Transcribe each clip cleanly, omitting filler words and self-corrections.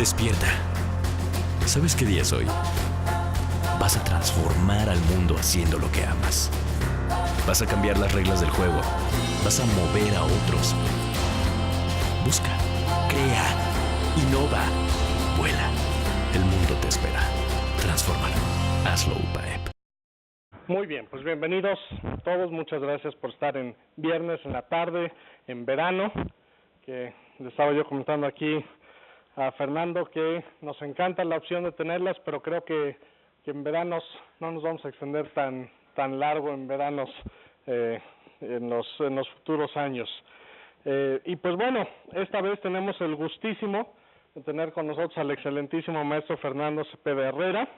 Despierta. ¿Sabes qué día es hoy? Vas a transformar al mundo haciendo lo que amas. Vas a cambiar las reglas del juego. Vas a mover a otros. Busca, crea, innova, vuela. El mundo te espera. Transfórmalo. Hazlo UPAEP. Muy bien, pues bienvenidos todos. Muchas gracias por estar en viernes en la tarde, en verano, que le estaba yo comentando aquí a Fernando que nos encanta la opción de tenerlas, pero creo que en veranos no nos vamos a extender tan largo en veranos en los futuros años. Y pues bueno, esta vez tenemos el gustísimo de tener con nosotros al excelentísimo maestro Fernando Cepeda Herrera.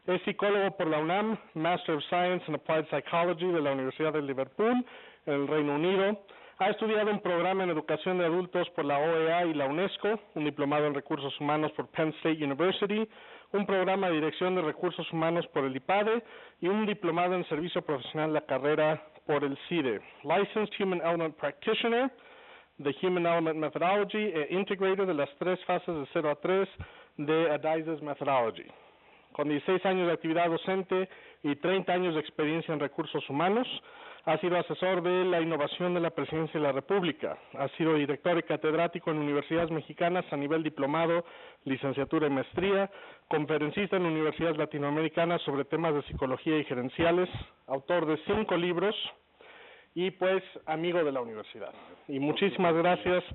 Es psicólogo por la UNAM, Master of Science in Applied Psychology de la Universidad de Liverpool, en el Reino Unido. Ha estudiado un programa en educación de adultos por la OEA y la UNESCO, un diplomado en recursos humanos por Penn State University, un programa de dirección de recursos humanos por el IPADE y un diplomado en servicio profesional de la carrera por el CIDE. Licensed Human Element Practitioner de Human Element Methodology e Integrator de las 3 fases de 0 a 3 de Adizes Methodology. Con 16 años de actividad docente y 30 años de experiencia en recursos humanos, ha sido asesor de la innovación de la Presidencia de la República. Ha sido director y catedrático en universidades mexicanas a nivel diplomado, licenciatura y maestría, conferencista en universidades latinoamericanas sobre temas de psicología y gerenciales, autor de 5 libros y pues amigo de la universidad. Y muchísimas gracias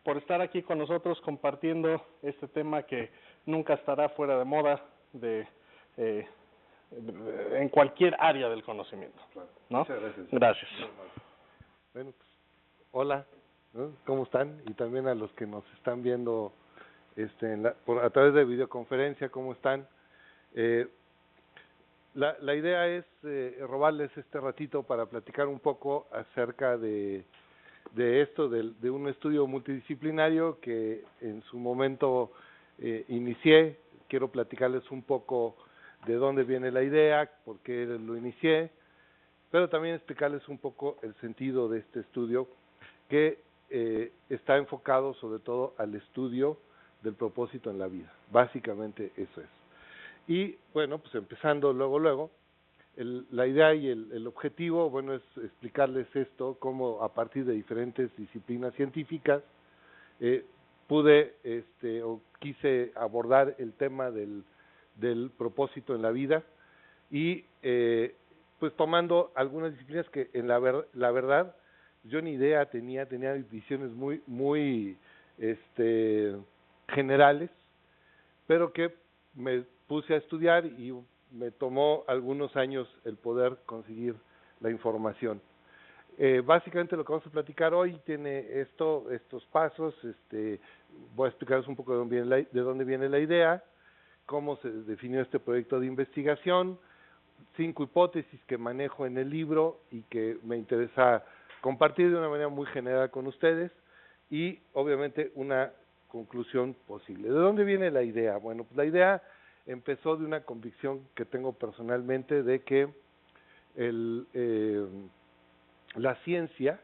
por estar aquí con nosotros compartiendo este tema que nunca estará fuera de moda en cualquier área del conocimiento, ¿no? Muchas gracias. Gracias. Bueno, pues, hola, ¿no? ¿Cómo están? Y también a los que nos están viendo a través de videoconferencia, ¿cómo están? La idea es robarles este ratito para platicar un poco acerca de esto, de un estudio multidisciplinario que en su momento inicié. Quiero platicarles un poco de dónde viene la idea, por qué lo inicié, pero también explicarles un poco el sentido de este estudio que está enfocado sobre todo al estudio del propósito en la vida. Básicamente eso es. Y bueno, pues empezando luego, la idea y el objetivo, bueno, es explicarles esto, cómo a partir de diferentes disciplinas científicas pude o quise abordar el tema del propósito en la vida y pues tomando algunas disciplinas que en la verdad yo ni idea tenía visiones muy generales, pero que me puse a estudiar y me tomó algunos años el poder conseguir la información. Básicamente lo que vamos a platicar hoy tiene estos pasos. Voy a explicarles un poco de dónde viene la idea, cómo se definió este proyecto de investigación, 5 hipótesis que manejo en el libro y que me interesa compartir de una manera muy general con ustedes y obviamente una conclusión posible. ¿De dónde viene la idea? Bueno, pues la idea empezó de una convicción que tengo personalmente de que la ciencia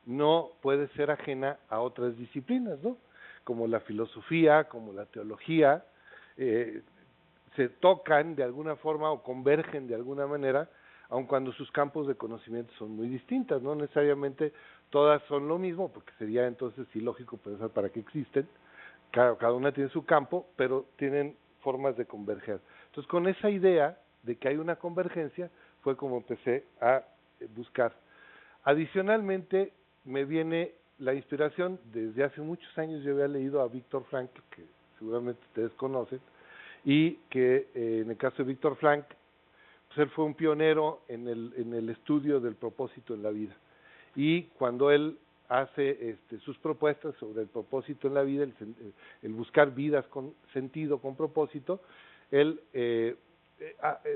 no puede ser ajena a otras disciplinas, ¿no? Como la filosofía, como la teología, se tocan de alguna forma o convergen de alguna manera, aun cuando sus campos de conocimiento son muy distintas, no necesariamente todas son lo mismo, porque sería entonces ilógico pensar para qué existen, cada una tiene su campo, pero tienen formas de converger. Entonces, con esa idea de que hay una convergencia, fue como empecé a buscar. Adicionalmente, me viene la inspiración, desde hace muchos años yo había leído a Viktor Frankl, que seguramente ustedes conocen, y que en el caso de Viktor Frankl, pues él fue un pionero en el estudio del propósito en la vida. Y cuando él hace sus propuestas sobre el propósito en la vida, el buscar vidas con sentido, con propósito, él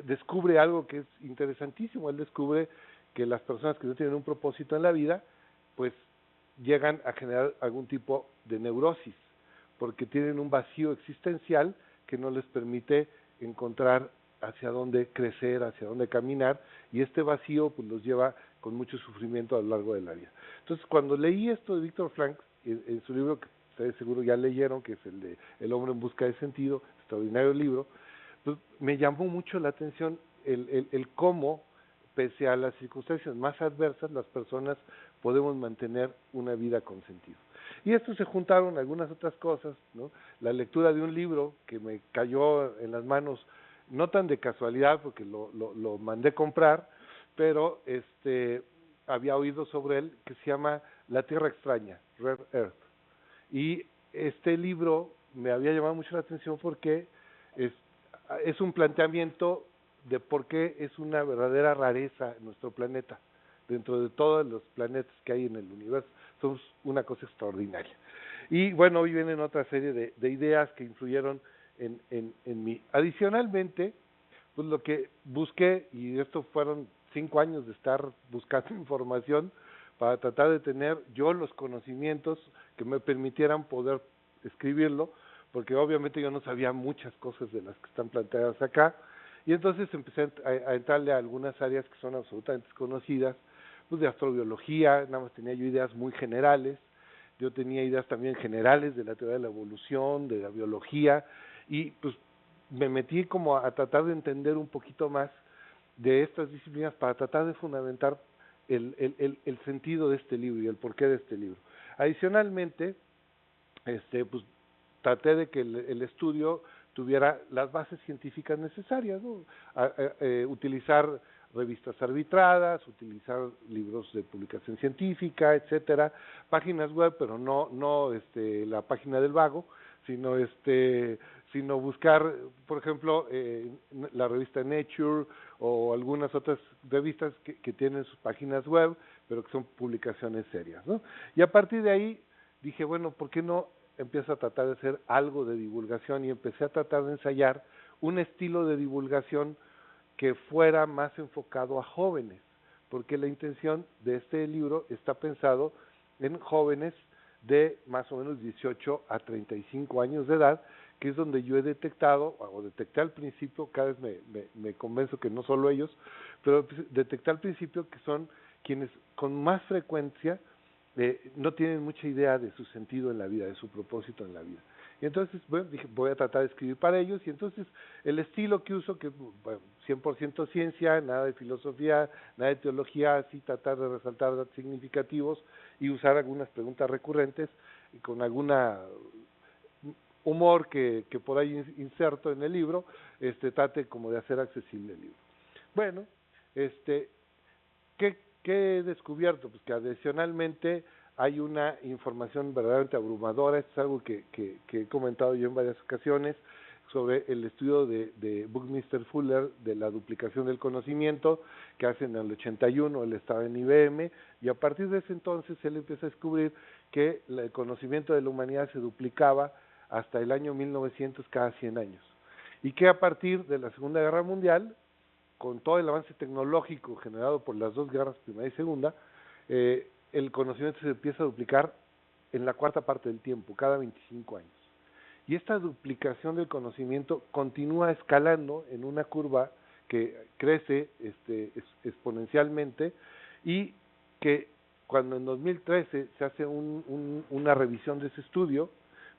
descubre algo que es interesantísimo. Él descubre que las personas que no tienen un propósito en la vida, pues llegan a generar algún tipo de neurosis, porque tienen un vacío existencial que no les permite encontrar hacia dónde crecer, hacia dónde caminar, y este vacío pues los lleva con mucho sufrimiento a lo largo de la vida. Entonces, cuando leí esto de Viktor Frankl, en su libro, que ustedes seguro ya leyeron, que es el de El hombre en busca de sentido, extraordinario libro. Pues me llamó mucho la atención el cómo, pese a las circunstancias más adversas, las personas podemos mantener una vida con sentido. Y esto se juntaron algunas otras cosas, ¿no? La lectura de un libro que me cayó en las manos, no tan de casualidad, porque lo mandé comprar, pero había oído sobre él, que se llama La Tierra Extraña, Rare Earth. Y este libro me había llamado mucho la atención porque es un planteamiento de por qué es una verdadera rareza en nuestro planeta. Dentro de todos los planetas que hay en el universo, somos una cosa extraordinaria. Y bueno, hoy vienen otra serie de ideas que influyeron en mí. Adicionalmente, pues lo que busqué, y esto fueron 5 años de estar buscando información para tratar de tener yo los conocimientos que me permitieran poder escribirlo, porque obviamente yo no sabía muchas cosas de las que están planteadas acá, y entonces empecé a entrarle a algunas áreas que son absolutamente desconocidas, pues de astrobiología. Nada más tenía yo ideas muy generales, yo tenía ideas también generales de la teoría de la evolución, de la biología, y pues me metí como a tratar de entender un poquito más de estas disciplinas para tratar de fundamentar el sentido de este libro y el porqué de este libro. Adicionalmente, pues traté de que el estudio tuviera las bases científicas necesarias, ¿no? Utilizar revistas arbitradas, utilizar libros de publicación científica, etcétera, páginas web, pero no la página del vago, sino buscar, por ejemplo, la revista Nature o algunas otras revistas que tienen sus páginas web, pero que son publicaciones serias, ¿no? Y a partir de ahí dije, bueno, ¿por qué no empiezo a tratar de hacer algo de divulgación? Y empecé a tratar de ensayar un estilo de divulgación que fuera más enfocado a jóvenes, porque la intención de este libro está pensado en jóvenes de más o menos 18 a 35 años de edad, que es donde yo he detectado, o detecté al principio, cada vez me convenzo que no solo ellos, pero detecté al principio que son quienes con más frecuencia no tienen mucha idea de su sentido en la vida, de su propósito en la vida. Y entonces, bueno, dije, voy a tratar de escribir para ellos, y entonces el estilo que uso, que bueno, 100% ciencia, nada de filosofía, nada de teología, así tratar de resaltar datos significativos y usar algunas preguntas recurrentes y con alguna humor que por ahí inserto en el libro, trate como de hacer accesible el libro. Bueno, ¿qué he descubierto? Pues que adicionalmente hay una información verdaderamente abrumadora. Esto es algo que he comentado yo en varias ocasiones, sobre el estudio de Buckminster Fuller de la duplicación del conocimiento que hace en el 81, él estaba en IBM, y a partir de ese entonces él empieza a descubrir que el conocimiento de la humanidad se duplicaba hasta el año 1900 cada 100 años, y que a partir de la Segunda Guerra Mundial, con todo el avance tecnológico generado por las dos guerras, primera y segunda, el conocimiento se empieza a duplicar en la cuarta parte del tiempo, cada 25 años. Y esta duplicación del conocimiento continúa escalando en una curva que crece exponencialmente, y que cuando en 2013 se hace una revisión de ese estudio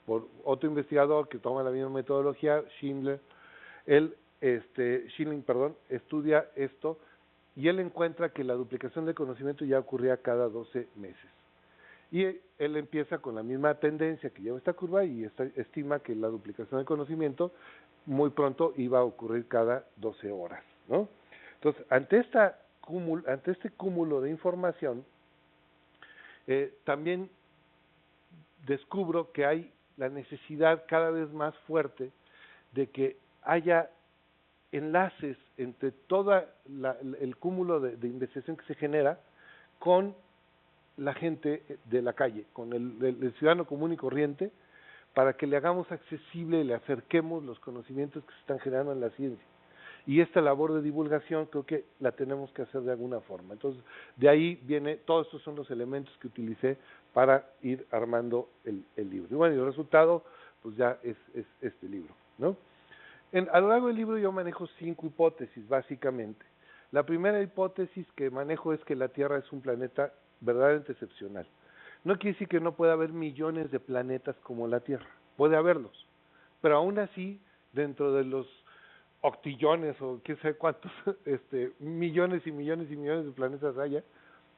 por otro investigador que toma la misma metodología, Schilling, estudia esto, y él encuentra que la duplicación del conocimiento ya ocurría cada 12 meses. Y él empieza con la misma tendencia que lleva esta curva, y estima que la duplicación del conocimiento muy pronto iba a ocurrir cada 12 horas, ¿no? Entonces, ante este cúmulo de información, también descubro que hay la necesidad cada vez más fuerte de que haya enlaces entre todo el cúmulo de investigación que se genera con la gente de la calle, con el ciudadano común y corriente, para que le hagamos accesible y le acerquemos los conocimientos que se están generando en la ciencia. Y esta labor de divulgación creo que la tenemos que hacer de alguna forma. Entonces, de ahí viene, todos estos son los elementos que utilicé para ir armando el libro. Y bueno, y el resultado, pues ya es este libro, ¿no? A lo largo del libro yo manejo 5 hipótesis, básicamente. La primera hipótesis que manejo es que la Tierra es un planeta verdaderamente excepcional. no quiere decir que no pueda haber millones de planetas como la Tierra, puede haberlos, pero aún así, dentro de los octillones o quién sabe cuántos millones y millones y millones de planetas haya,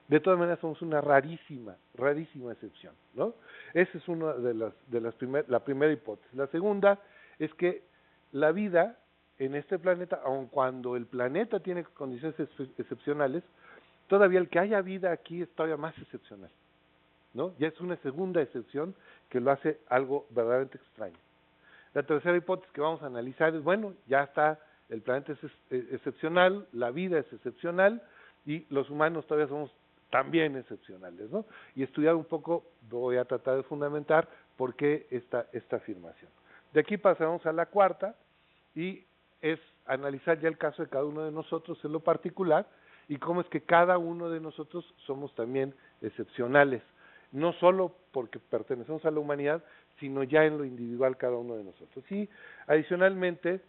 de todas maneras somos una rarísima excepción, ¿no? Esa es una la primera hipótesis. La segunda es que la vida en este planeta, aun cuando el planeta tiene condiciones excepcionales, todavía el que haya vida aquí es todavía más excepcional, ¿no? Ya es una segunda excepción que lo hace algo verdaderamente extraño. La tercera hipótesis que vamos a analizar es, bueno, ya está, el planeta es excepcional, la vida es excepcional y los humanos todavía somos también excepcionales, ¿no? Y estudiar un poco, voy a tratar de fundamentar por qué esta afirmación. De aquí pasamos a la cuarta y es analizar ya el caso de cada uno de nosotros en lo particular y cómo es que cada uno de nosotros somos también excepcionales, no solo porque pertenecemos a la humanidad, sino ya en lo individual cada uno de nosotros. Y adicionalmente,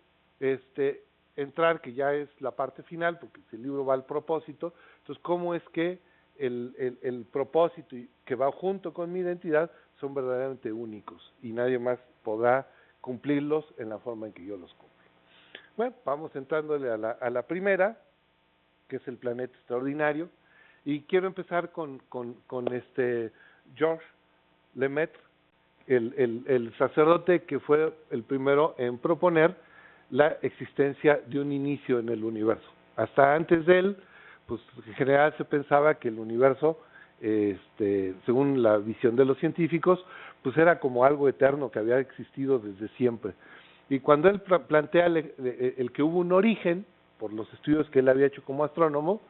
entrar, que ya es la parte final, porque el libro va al propósito, entonces cómo es que el propósito que va junto con mi identidad son verdaderamente únicos y nadie más podrá cumplirlos en la forma en que yo los cumplo. Bueno, vamos entrándole a la primera, que es el planeta extraordinario, y quiero empezar con Georges Lemaitre, el sacerdote que fue el primero en proponer la existencia de un inicio en el universo. Hasta antes de él, pues en general se pensaba que el universo, según la visión de los científicos, pues era como algo eterno que había existido desde siempre. Y cuando él plantea el que hubo un origen, por los estudios que él había hecho como astrónomo,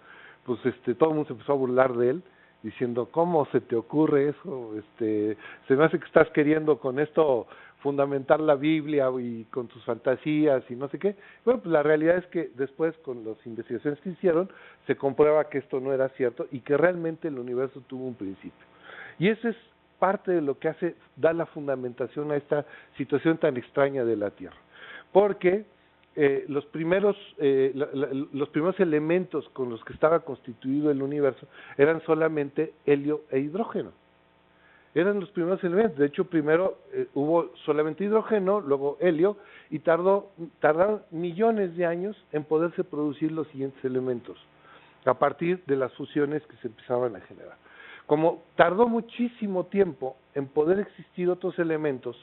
pues todo el mundo se empezó a burlar de él, diciendo, ¿cómo se te ocurre eso? Se me hace que estás queriendo con esto fundamentar la Biblia y con tus fantasías y no sé qué. Bueno, pues la realidad es que después, con las investigaciones que hicieron, se comprueba que esto no era cierto y que realmente el universo tuvo un principio. Y eso es parte de lo que da la fundamentación a esta situación tan extraña de la Tierra. Porque los primeros elementos con los que estaba constituido el universo eran solamente helio e hidrógeno. Eran los primeros elementos. De hecho, primero hubo solamente hidrógeno, luego helio, y tardaron millones de años en poderse producir los siguientes elementos, a partir de las fusiones que se empezaban a generar. Como tardó muchísimo tiempo en poder existir otros elementos,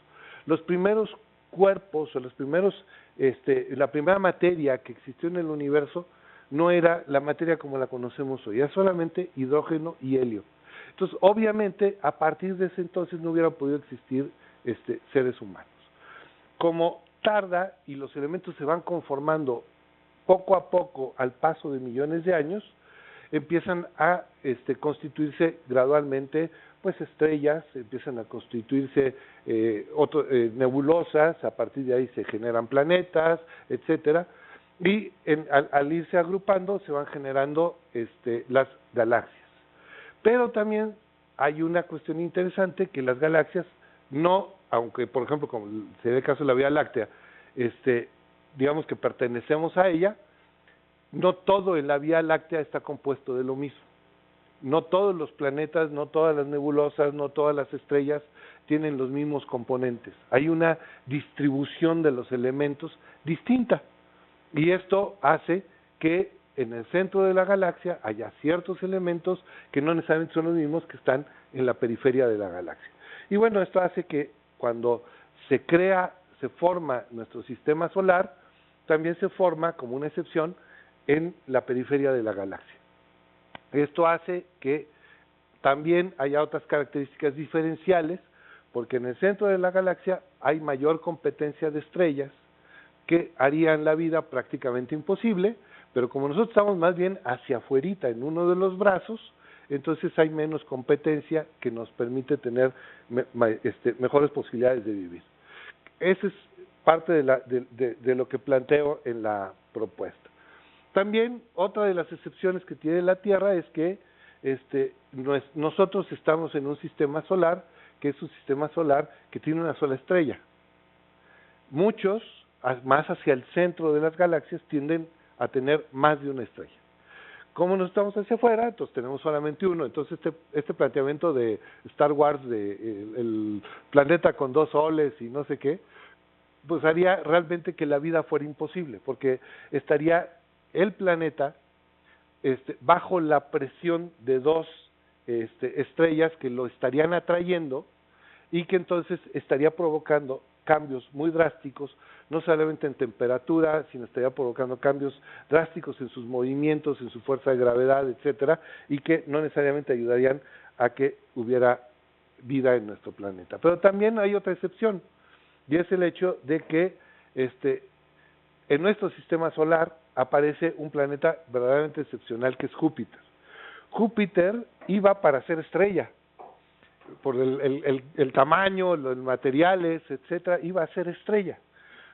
los primeros cuerpos o los primeros, la primera materia que existió en el universo no era la materia como la conocemos hoy, era solamente hidrógeno y helio. Entonces, obviamente, a partir de ese entonces no hubiera podido existir seres humanos. Como tarda y los elementos se van conformando poco a poco al paso de millones de años, empiezan a constituirse gradualmente pues estrellas, empiezan a constituirse nebulosas, a partir de ahí se generan planetas, etcétera, y al irse agrupando se van generando las galaxias. Pero también hay una cuestión interesante, que las galaxias no, aunque por ejemplo como se ve el caso de la Vía Láctea, digamos que pertenecemos a ella, no todo en la Vía Láctea está compuesto de lo mismo. No todos los planetas, no todas las nebulosas, no todas las estrellas tienen los mismos componentes. Hay una distribución de los elementos distinta. Y esto hace que en el centro de la galaxia haya ciertos elementos que no necesariamente son los mismos que están en la periferia de la galaxia. Y bueno, esto hace que cuando se forma nuestro sistema solar, también se forma como una excepción en la periferia de la galaxia. Esto hace que también haya otras características diferenciales, porque en el centro de la galaxia hay mayor competencia de estrellas que harían la vida prácticamente imposible, pero como nosotros estamos más bien hacia afuerita en uno de los brazos, entonces hay menos competencia que nos permite tener mejores posibilidades de vivir. Esa es parte de lo que planteo en la propuesta. También otra de las excepciones que tiene la Tierra es que nosotros estamos en un sistema solar que es un sistema solar que tiene una sola estrella. Muchos, más hacia el centro de las galaxias, tienden a tener más de una estrella. Como nos estamos hacia afuera, entonces tenemos solamente uno. Entonces este planteamiento de Star Wars, de el planeta con 2 soles y no sé qué, pues haría realmente que la vida fuera imposible, porque estaría el planeta bajo la presión de 2 estrellas que lo estarían atrayendo y que entonces estaría provocando cambios muy drásticos, no solamente en temperatura, sino estaría provocando cambios drásticos en sus movimientos, en su fuerza de gravedad, etcétera, y que no necesariamente ayudarían a que hubiera vida en nuestro planeta. Pero también hay otra excepción, y es el hecho de que en nuestro sistema solar aparece un planeta verdaderamente excepcional que es Júpiter. Júpiter iba para ser estrella, por el tamaño, los materiales, etcétera, iba a ser estrella.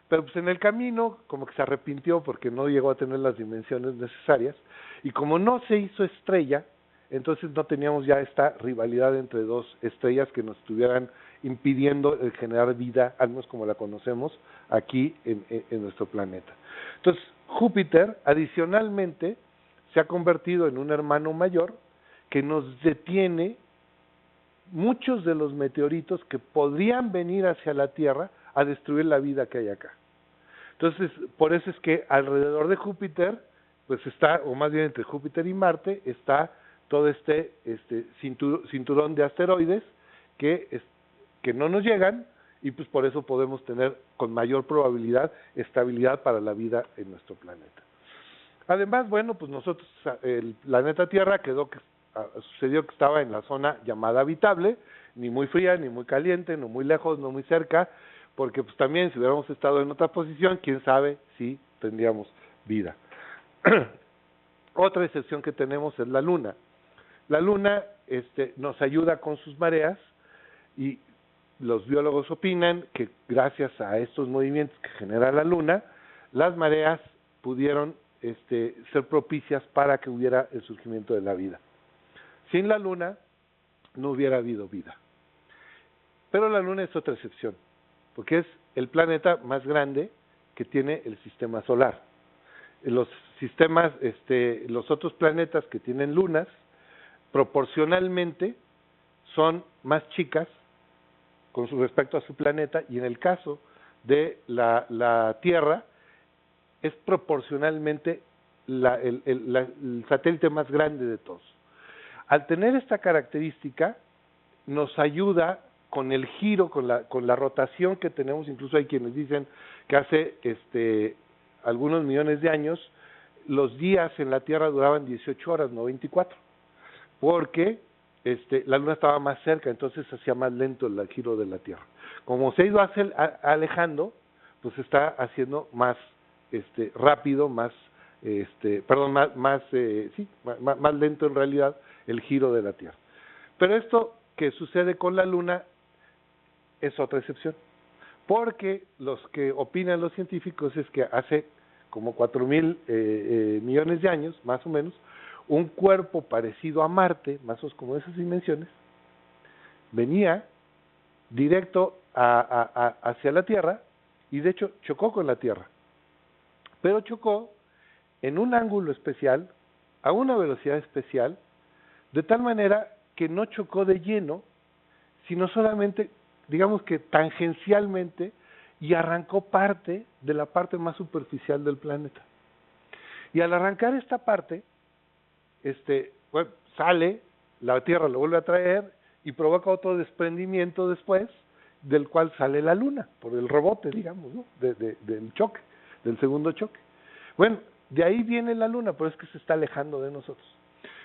Pero pues en el camino como que se arrepintió porque no llegó a tener las dimensiones necesarias, y como no se hizo estrella, entonces no teníamos ya esta rivalidad entre 2 estrellas que nos estuvieran impidiendo generar vida, al menos como la conocemos aquí en nuestro planeta. Entonces Júpiter adicionalmente se ha convertido en un hermano mayor que nos detiene muchos de los meteoritos que podrían venir hacia la Tierra a destruir la vida que hay acá. Entonces, por eso es que alrededor de Júpiter, pues está, o más bien entre Júpiter y Marte, está todo este cinturón de asteroides que no nos llegan, y pues por eso podemos tener con mayor probabilidad estabilidad para la vida en nuestro planeta. Además, bueno, pues nosotros, el planeta Tierra sucedió que estaba en la zona llamada habitable, ni muy fría, ni muy caliente, no muy lejos, no muy cerca, porque pues también si hubiéramos estado en otra posición, quién sabe si tendríamos vida. Otra excepción que tenemos es la Luna. La Luna nos ayuda con sus mareas, y los biólogos opinan que gracias a estos movimientos que genera la Luna, las mareas pudieron ser propicias para que hubiera el surgimiento de la vida. Sin la Luna no hubiera habido vida. Pero la Luna es otra excepción, porque es el planeta más grande que tiene el sistema solar. Los sistemas, los otros planetas que tienen lunas, proporcionalmente son más chicas con respecto a su planeta, y en el caso de la Tierra es proporcionalmente el satélite más grande de todos. Al tener esta característica, nos ayuda con el giro, con la rotación que tenemos. Incluso hay quienes dicen que hace algunos millones de años los días en la Tierra duraban 18 horas, no 24, porque la Luna estaba más cerca, entonces hacía más lento el giro de la Tierra. Como se ha ido alejando, pues está haciendo más rápido, más más lento en realidad el giro de la Tierra. Pero esto que sucede con la Luna es otra excepción, porque los que opinan los científicos es que hace como 4,000 millones de años, más o menos, un cuerpo parecido a Marte, más o menos como de esas dimensiones, venía directo hacia la Tierra, y de hecho chocó con la Tierra, pero chocó en un ángulo especial, a una velocidad especial, de tal manera que no chocó de lleno, sino solamente, digamos que tangencialmente, y arrancó parte de la parte más superficial del planeta. Y al arrancar esta parte, sale, la Tierra lo vuelve a traer y provoca otro desprendimiento después, del cual sale la Luna, por el rebote, digamos, ¿no? Del choque, del segundo choque. Bueno, de ahí viene la Luna, pero es que se está alejando de nosotros.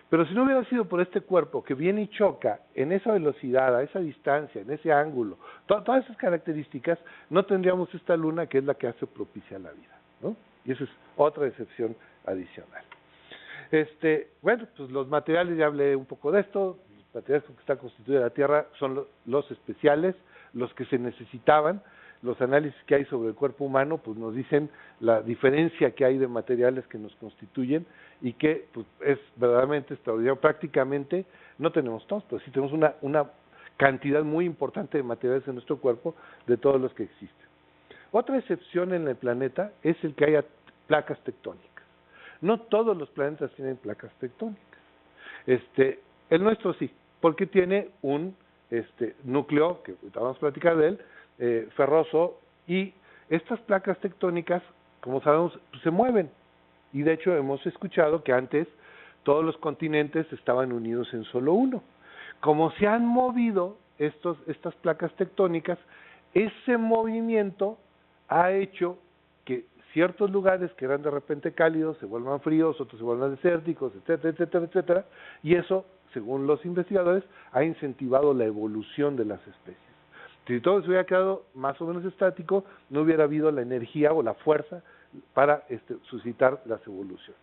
Pero si no hubiera sido por este cuerpo que viene y choca en esa velocidad, a esa distancia, en ese ángulo, todas esas características, no tendríamos esta Luna que es la que hace propicia la vida, ¿no? Y esa es otra excepción adicional. Bueno, pues los materiales, ya hablé un poco de esto. Los materiales con que está constituida la Tierra son los especiales, los que se necesitaban. Los análisis que hay sobre el cuerpo humano pues nos dicen la diferencia que hay de materiales que nos constituyen, y que pues, es verdaderamente extraordinario. Prácticamente no tenemos todos, pero sí tenemos una cantidad muy importante de materiales en nuestro cuerpo, de todos los que existen. Otra excepción en el planeta es el que haya placas tectónicas. No todos los planetas tienen placas tectónicas. El nuestro sí, porque tiene un núcleo, que ahorita vamos a platicar de él, ferroso, y estas placas tectónicas, como sabemos, pues, se mueven. Y de hecho hemos escuchado que antes todos los continentes estaban unidos en solo uno. Como se han movido estas placas tectónicas, ese movimiento ha hecho que ciertos lugares que eran de repente cálidos se vuelvan fríos, otros se vuelvan desérticos, etcétera, etcétera, etcétera, y eso, según los investigadores, ha incentivado la evolución de las especies. Si todo se hubiera quedado más o menos estático, no hubiera habido la energía o la fuerza para suscitar las evoluciones.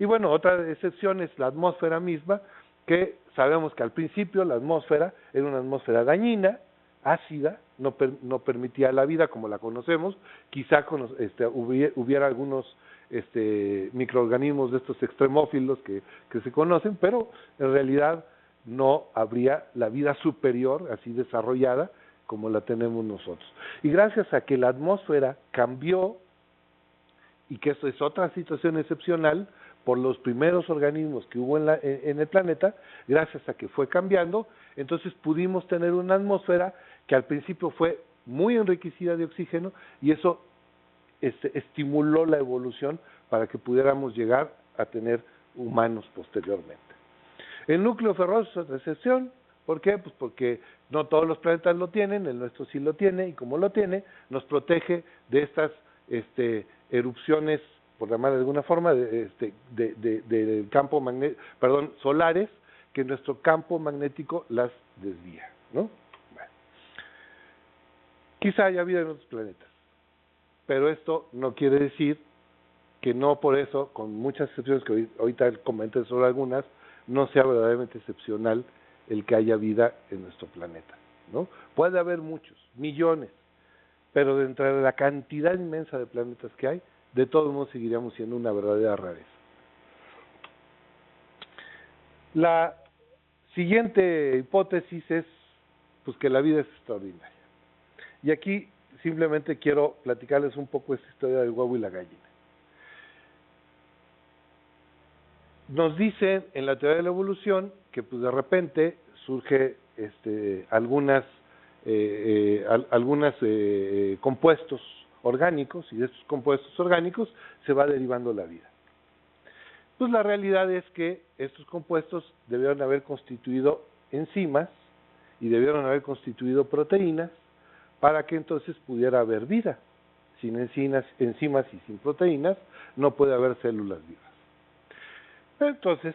Y bueno, otra excepción es la atmósfera misma, que sabemos que al principio la atmósfera era una atmósfera dañina, ácida, no permitía la vida como la conocemos. Quizá hubiera algunos microorganismos de estos extremófilos que se conocen, pero en realidad no habría la vida superior así desarrollada como la tenemos nosotros. Y gracias a que la atmósfera cambió, y que esto es otra situación excepcional, por los primeros organismos que hubo en el planeta, gracias a que fue cambiando, entonces pudimos tener una atmósfera que al principio fue muy enriquecida de oxígeno, y eso estimuló la evolución para que pudiéramos llegar a tener humanos posteriormente. El núcleo ferroso es otra excepción. ¿Por qué? Pues porque no todos los planetas lo tienen, el nuestro sí lo tiene, y como lo tiene, nos protege de estas erupciones, por llamar de alguna forma, del campo solares, que nuestro campo magnético las desvía, ¿no? Bueno. Quizá haya vida en otros planetas, pero esto no quiere decir que no por eso, con muchas excepciones que ahorita comenté sobre algunas, no sea verdaderamente excepcional el que haya vida en nuestro planeta, ¿no? Puede haber muchos, millones, pero dentro de la cantidad inmensa de planetas que hay, de todos modos seguiríamos siendo una verdadera rareza. La siguiente hipótesis es pues que la vida es extraordinaria. Y aquí simplemente quiero platicarles un poco esta historia del huevo y la gallina. Nos dicen en la teoría de la evolución que pues de repente surge algunos compuestos orgánicos, y de estos compuestos orgánicos se va derivando la vida. Pues la realidad es que estos compuestos debieron haber constituido enzimas y debieron haber constituido proteínas para que entonces pudiera haber vida. Sin enzimas y sin proteínas no puede haber células vivas. Entonces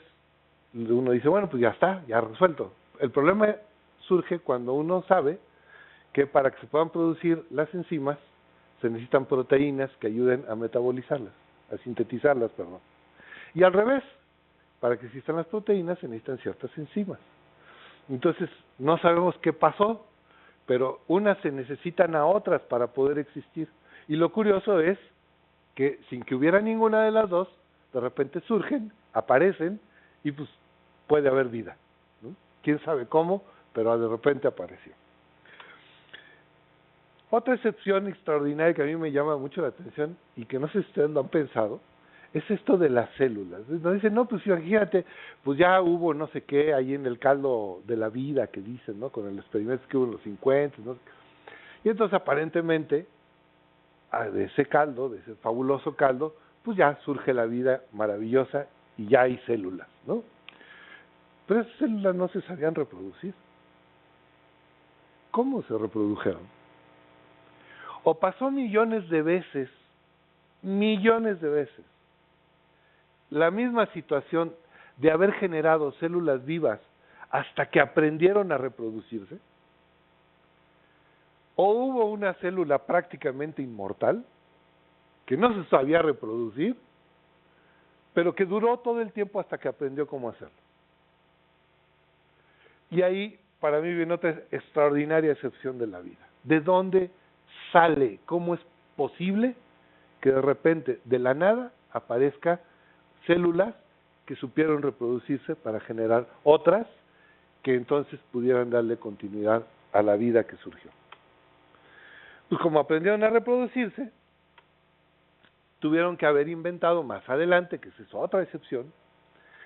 uno dice, bueno, pues ya está, ya resuelto. El problema surge cuando uno sabe que para que se puedan producir las enzimas se necesitan proteínas que ayuden a metabolizarlas, a sintetizarlas, perdón. Y al revés, para que existan las proteínas se necesitan ciertas enzimas. Entonces, no sabemos qué pasó, pero unas se necesitan a otras para poder existir. Y lo curioso es que sin que hubiera ninguna de las dos, de repente surgen, aparecen, y pues puede haber vida, ¿no? Quién sabe cómo, pero de repente apareció. Otra excepción extraordinaria que a mí me llama mucho la atención y que no sé si ustedes lo han pensado, es esto de las células. Nos dicen, no, pues imagínate, pues ya hubo no sé qué ahí en el caldo de la vida que dicen, ¿no? Con el experimento que hubo en los 50, ¿no? Y entonces aparentemente, de ese caldo, de ese fabuloso caldo, pues ya surge la vida maravillosa y ya hay células, ¿no? Pero esas células no se sabían reproducir. ¿Cómo se reprodujeron? O pasó millones de veces, la misma situación de haber generado células vivas hasta que aprendieron a reproducirse, o hubo una célula prácticamente inmortal que no se sabía reproducir, pero que duró todo el tiempo hasta que aprendió cómo hacerlo. Y ahí, para mí, viene otra extraordinaria excepción de la vida. ¿De dónde sale? ¿Cómo es posible que de repente, de la nada, aparezca células que supieron reproducirse para generar otras que entonces pudieran darle continuidad a la vida que surgió? Pues como aprendieron a reproducirse, tuvieron que haber inventado más adelante, que esa es otra excepción,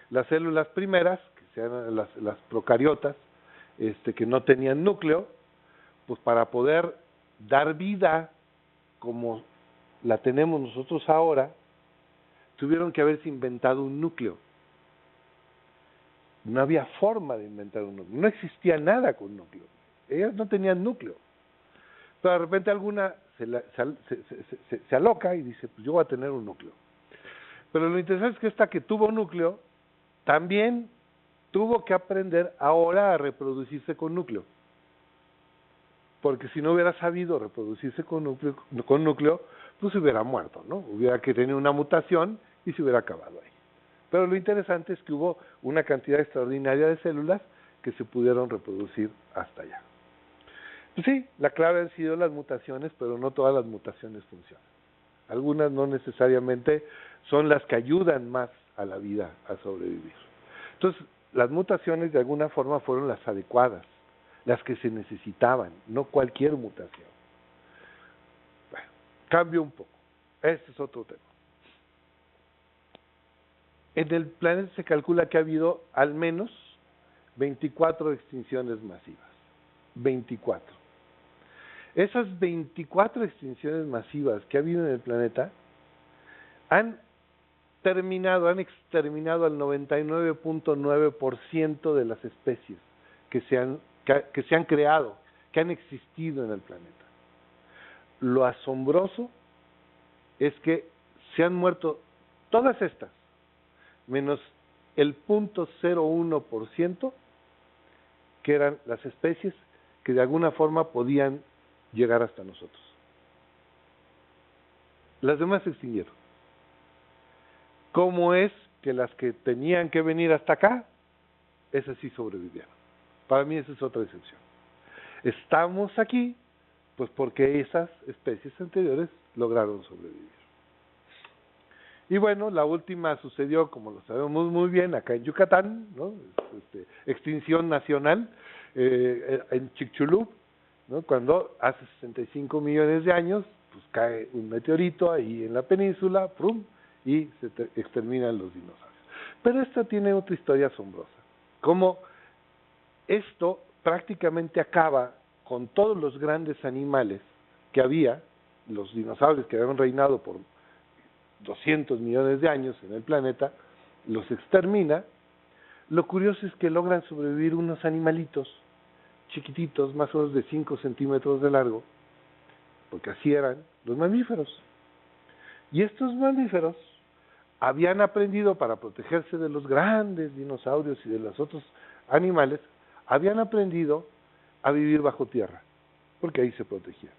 las células primeras, que sean las procariotas, que no tenían núcleo, pues para poder dar vida como la tenemos nosotros ahora, tuvieron que haberse inventado un núcleo. No había forma de inventar un núcleo, no existía nada con núcleo, ellas no tenían núcleo. Pero de repente alguna se aloca y dice, pues yo voy a tener un núcleo. Pero lo interesante es que esta que tuvo núcleo, también tuvo que aprender ahora a reproducirse con núcleo. Porque si no hubiera sabido reproducirse con núcleo, pues se hubiera muerto, ¿no? Hubiera que tener una mutación y se hubiera acabado ahí. Pero lo interesante es que hubo una cantidad extraordinaria de células que se pudieron reproducir hasta allá. Pues sí, la clave han sido las mutaciones, pero no todas las mutaciones funcionan. Algunas no necesariamente son las que ayudan más a la vida a sobrevivir. Entonces, las mutaciones de alguna forma fueron las adecuadas, las que se necesitaban, no cualquier mutación. Bueno, cambio un poco. Este es otro tema. En el planeta se calcula que ha habido al menos 24 extinciones masivas. 24. Esas 24 extinciones masivas que ha habido en el planeta han exterminado al 99.9% de las especies que se han creado, que han existido en el planeta. Lo asombroso es que se han muerto todas estas, menos el 0.01%, que eran las especies que de alguna forma podían llegar hasta nosotros. Las demás se extinguieron. ¿Cómo es que las que tenían que venir hasta acá, esas sí sobrevivieron? Para mí esa es otra excepción. Estamos aquí, pues porque esas especies anteriores lograron sobrevivir. Y bueno, la última sucedió, como lo sabemos muy bien, acá en Yucatán, ¿no? Extinción nacional, en Chicxulub, ¿no? Cuando hace 65 millones de años, pues cae un meteorito ahí en la península, ¡prum!, y se exterminan los dinosaurios. Pero esto tiene otra historia asombrosa. Como esto prácticamente acaba con todos los grandes animales que había, los dinosaurios que habían reinado por 200 millones de años en el planeta, los extermina. Lo curioso es que logran sobrevivir unos animalitos chiquititos, más o menos de 5 centímetros de largo, porque así eran los mamíferos. Y estos mamíferos habían aprendido, para protegerse de los grandes dinosaurios y de los otros animales, habían aprendido a vivir bajo tierra, porque ahí se protegían.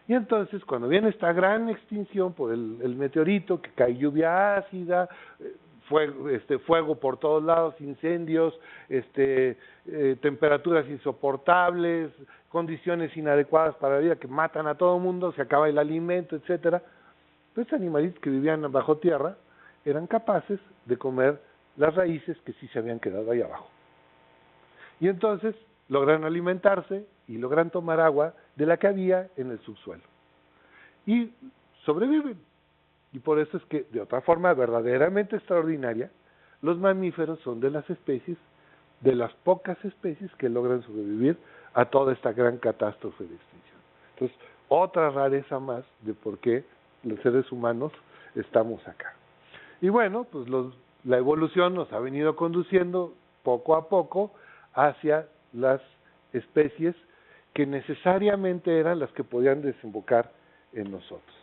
Y entonces, cuando viene esta gran extinción por el meteorito, que cae lluvia ácida, fuego por todos lados, incendios, temperaturas insoportables, condiciones inadecuadas para la vida que matan a todo el mundo, se acaba el alimento, etcétera. Pues animalitos que vivían bajo tierra eran capaces de comer las raíces que sí se habían quedado ahí abajo. Y entonces logran alimentarse y logran tomar agua de la que había en el subsuelo. Y sobreviven. Y por eso es que, de otra forma verdaderamente extraordinaria, los mamíferos son de las especies, de las pocas especies que logran sobrevivir a toda esta gran catástrofe de extinción. Entonces, otra rareza más de por qué los seres humanos estamos acá. Y bueno, pues la evolución nos ha venido conduciendo poco a poco hacia las especies que necesariamente eran las que podían desembocar en nosotros.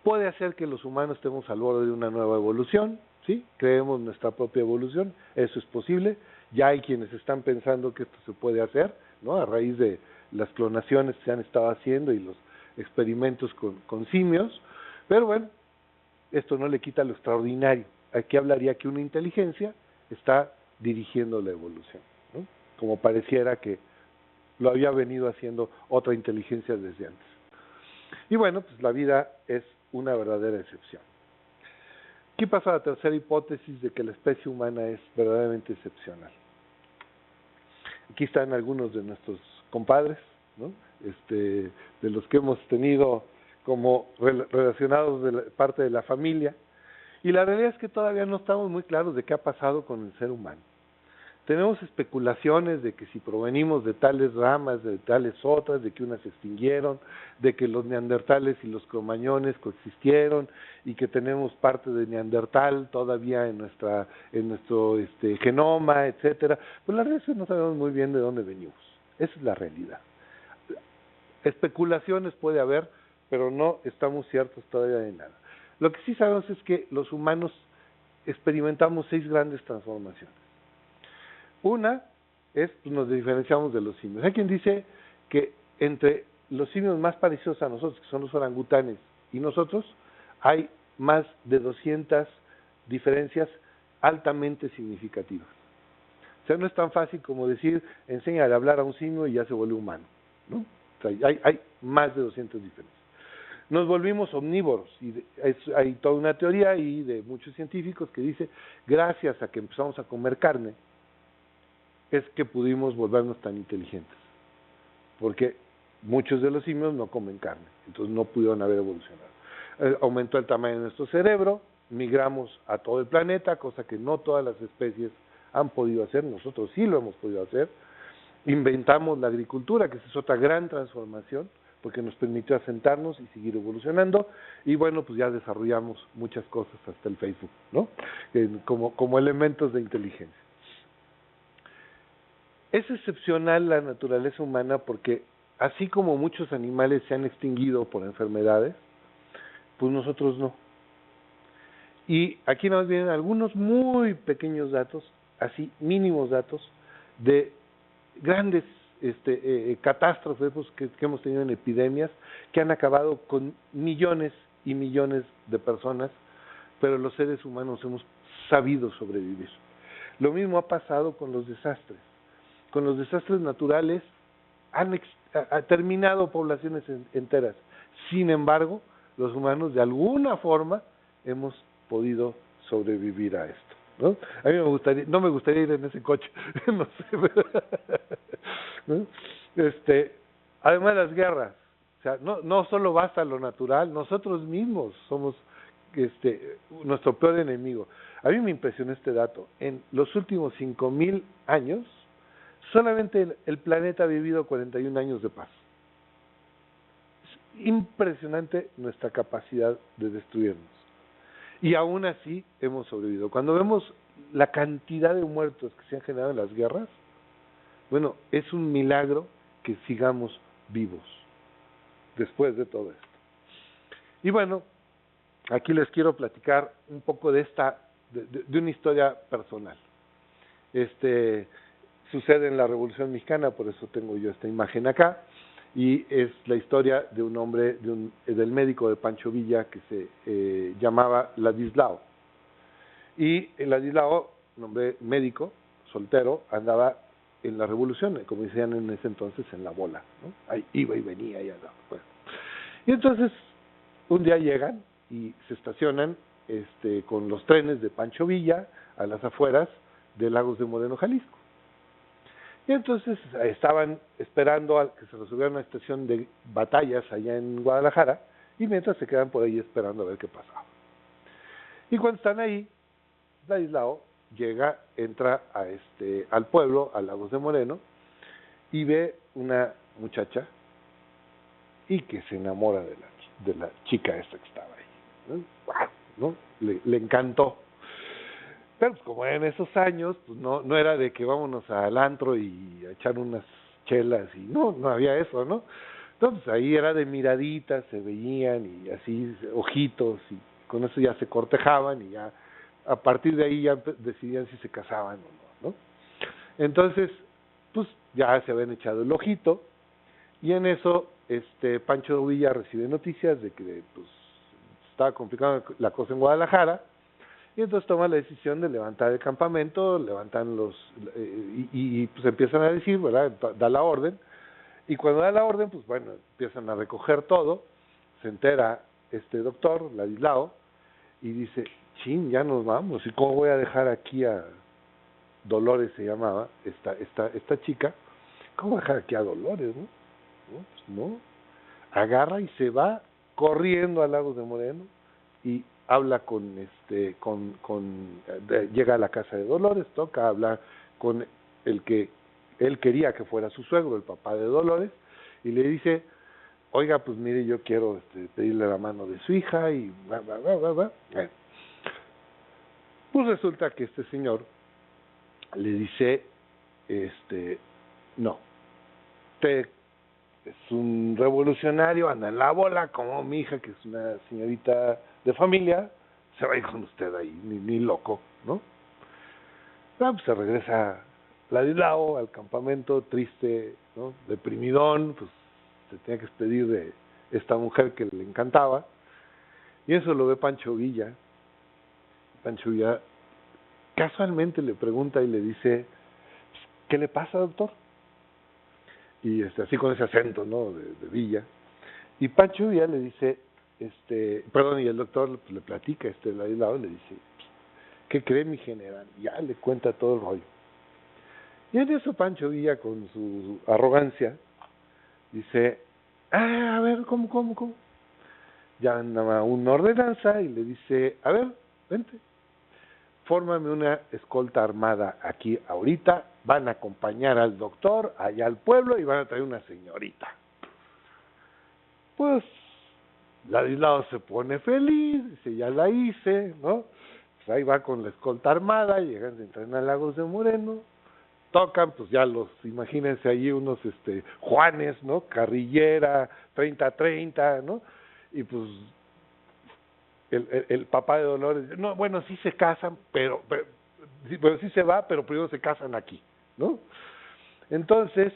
Puede hacer que los humanos estemos al borde de una nueva evolución, ¿sí? Creemos nuestra propia evolución, eso es posible. Ya hay quienes están pensando que esto se puede hacer, ¿no? A raíz de las clonaciones que se han estado haciendo y los experimentos con simios, pero bueno, esto no le quita lo extraordinario. Aquí hablaría que una inteligencia está dirigiendo la evolución, ¿no? Como pareciera que lo había venido haciendo otra inteligencia desde antes. Y bueno, pues la vida es una verdadera excepción. Aquí pasa la tercera hipótesis de que la especie humana es verdaderamente excepcional. Aquí están algunos de nuestros compadres, ¿no? De los que hemos tenido como relacionados de parte de la familia, y la realidad es que todavía no estamos muy claros de qué ha pasado con el ser humano. Tenemos especulaciones de que si provenimos de tales ramas, de tales otras, de que unas se extinguieron, de que los neandertales y los cromañones coexistieron y que tenemos parte de neandertal todavía en nuestro genoma, etcétera. Pues la realidad es que no sabemos muy bien de dónde venimos. Esa es la realidad. Especulaciones puede haber, pero no estamos ciertos todavía de nada. Lo que sí sabemos es que los humanos experimentamos 6 grandes transformaciones. Una es, pues, nos diferenciamos de los simios. Hay quien dice que entre los simios más parecidos a nosotros, que son los orangutanes, y nosotros, hay más de 200 diferencias altamente significativas. O sea, no es tan fácil como decir, enséñale a hablar a un simio y ya se vuelve humano, ¿no? O sea, hay más de 200 diferencias. Nos volvimos omnívoros, y hay toda una teoría y de muchos científicos que dice, gracias a que empezamos a comer carne, es que pudimos volvernos tan inteligentes, porque muchos de los simios no comen carne, entonces no pudieron haber evolucionado. Aumentó el tamaño de nuestro cerebro, migramos a todo el planeta, cosa que no todas las especies han podido hacer, nosotros sí lo hemos podido hacer. Inventamos la agricultura, que es otra gran transformación, porque nos permitió asentarnos y seguir evolucionando, y bueno, pues ya desarrollamos muchas cosas hasta el Facebook, ¿no? Como elementos de inteligencia. Es excepcional la naturaleza humana porque así como muchos animales se han extinguido por enfermedades, pues nosotros no. Y aquí nos vienen algunos muy pequeños datos, así mínimos datos, de grandes catástrofes que hemos tenido en epidemias que han acabado con millones y millones de personas, pero los seres humanos hemos sabido sobrevivir. Lo mismo ha pasado con los desastres. Con los desastres naturales han terminado poblaciones enteras. Sin embargo, los humanos de alguna forma hemos podido sobrevivir a esto, ¿no? A mí no me gustaría ir en ese coche, no sé, ¿no? Además las guerras, o sea, no solo basta lo natural, nosotros mismos somos nuestro peor enemigo. A mí me impresionó este dato. En los últimos 5,000 años, solamente el planeta ha vivido 41 años de paz. Es impresionante nuestra capacidad de destruirnos. Y aún así hemos sobrevivido. Cuando vemos la cantidad de muertos que se han generado en las guerras, bueno, es un milagro que sigamos vivos después de todo esto. Y bueno, aquí les quiero platicar un poco de una historia personal. Sucede en la Revolución Mexicana, por eso tengo yo esta imagen acá, y es la historia de un hombre, del médico de Pancho Villa que se llamaba Ladislao. Y Ladislao, un hombre médico, soltero, andaba en la Revolución, como decían en ese entonces, en la bola, ¿no? Ahí iba y venía y andaba. Bueno. Y entonces, un día llegan y se estacionan con los trenes de Pancho Villa a las afueras de Lagos de Moreno, Jalisco. Y entonces estaban esperando a que se resolviera una estación de batallas allá en Guadalajara, y mientras se quedan por ahí esperando a ver qué pasaba. Y cuando están ahí, Ladislao entra al pueblo, a Lagos de Moreno, y ve una muchacha y que se enamora de la chica esta que estaba ahí, ¿no? Le encantó. Pero pues, como en esos años, pues no era de que vámonos al antro y a echar unas chelas, y no había eso, ¿no? Entonces ahí era de miraditas, se veían y así, ojitos, y con eso ya se cortejaban, y ya a partir de ahí ya decidían si se casaban o no, ¿no? Entonces, pues ya se habían echado el ojito, y en eso Pancho Villa recibe noticias de que pues estaba complicada la cosa en Guadalajara, y entonces toma la decisión de levantar el campamento, levantan y pues empiezan a decir, ¿verdad? Da la orden, y cuando da la orden, pues bueno, empiezan a recoger todo, se entera este doctor, Ladislao, y dice, chin, ya nos vamos, ¿y cómo voy a dejar aquí a Dolores, se llamaba, esta chica? ¿Cómo voy a dejar aquí a Dolores, no? No, pues no. Agarra y se va corriendo a Lagos de Moreno y habla llega a la casa de Dolores, toca hablar con el que él quería que fuera su suegro, el papá de Dolores, y le dice, oiga, pues mire, yo quiero pedirle la mano de su hija y bla, bla, bla, bla, bla. Bueno, pues resulta que este señor le dice, no, usted es un revolucionario, anda en la bola, como mi hija, que es una señorita de familia, se va a ir con usted ahí, ni loco, ¿no? Pues se regresa Ladislao al campamento, triste, ¿no? Deprimidón, pues se tenía que despedir de esta mujer que le encantaba, y eso lo ve Pancho Villa. Pancho Villa casualmente le pregunta y le dice, ¿qué le pasa, doctor? Y así con ese acento, ¿no? de Villa. Y Pancho Villa le dice, y el doctor le platica Ladislao, le dice, ¿qué cree mi general? Ya le cuenta todo el rollo. Y en eso Pancho Villa, con su arrogancia, dice, a ver, ¿cómo? Ya anda una ordenanza y le dice, a ver, vente, fórmame una escolta armada aquí ahorita, van a acompañar al doctor allá al pueblo y van a traer una señorita. Pues Ladislao se pone feliz, dice, ya la hice, ¿no? Pues ahí va con la escolta armada, llegan, entran a Lagos de Moreno, tocan, pues ya imagínense allí unos Juanes, ¿no? Carrillera, 30-30, ¿no? Y pues el papá de Dolores, no, bueno, sí se casan, pero sí se va, pero primero se casan aquí, ¿no? Entonces,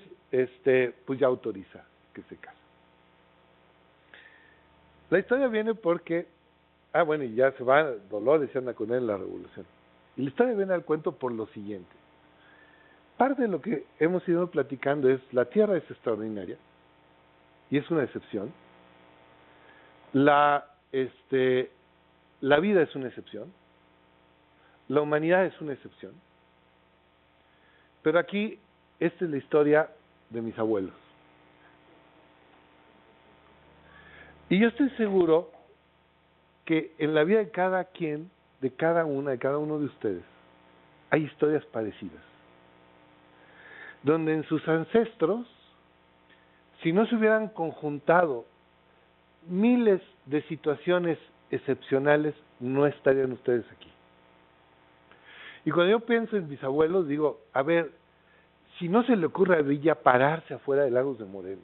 pues ya autoriza que se casen. La historia viene porque, bueno, y ya se va Dolores y anda con él en la revolución. Y la historia viene al cuento por lo siguiente. Parte de lo que hemos ido platicando es, la tierra es extraordinaria, y es una excepción. La vida es una excepción, la humanidad es una excepción, pero aquí, esta es la historia de mis abuelos. Y yo estoy seguro que en la vida de cada quien, de cada uno de ustedes, hay historias parecidas, donde en sus ancestros, si no se hubieran conjuntado miles de situaciones excepcionales, no estarían ustedes aquí. Y cuando yo pienso en mis abuelos, digo, a ver, si no se le ocurre a Villa pararse afuera de Lagos de Moreno,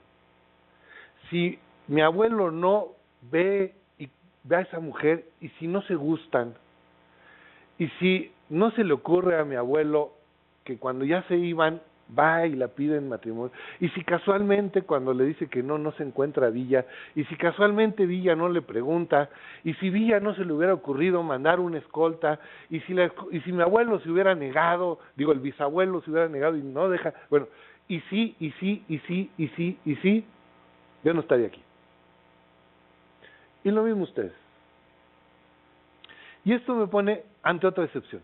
si mi abuelo no ve a esa mujer y si no se gustan, y si no se le ocurre a mi abuelo que cuando ya se iban, va y la pide en matrimonio, y si casualmente cuando le dice que no se encuentra Villa, y si casualmente Villa no le pregunta, y si Villa no se le hubiera ocurrido mandar una escolta, y si mi abuelo se hubiera negado, el bisabuelo se hubiera negado y no deja, bueno, y sí, yo no estaría aquí. Y lo mismo ustedes. Y esto me pone ante otra excepción.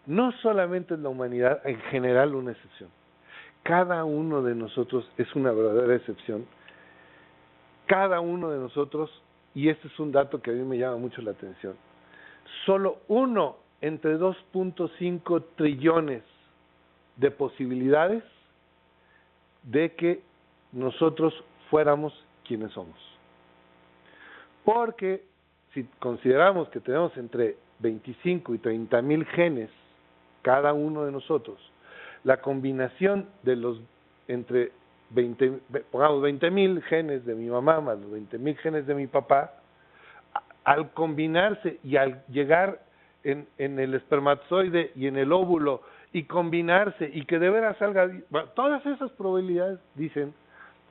No solamente es la humanidad, en general una excepción. Cada uno de nosotros es una verdadera excepción. Cada uno de nosotros, y este es un dato que a mí me llama mucho la atención, solo uno entre 2.5 trillones de posibilidades de que nosotros fuéramos quienes somos. Porque si consideramos que tenemos entre 25 y 30 mil genes cada uno de nosotros, la combinación de los entre 20,000 genes de mi mamá más los 20,000 genes de mi papá, al combinarse y al llegar en el espermatozoide y en el óvulo y combinarse y que de veras salga, bueno, todas esas probabilidades dicen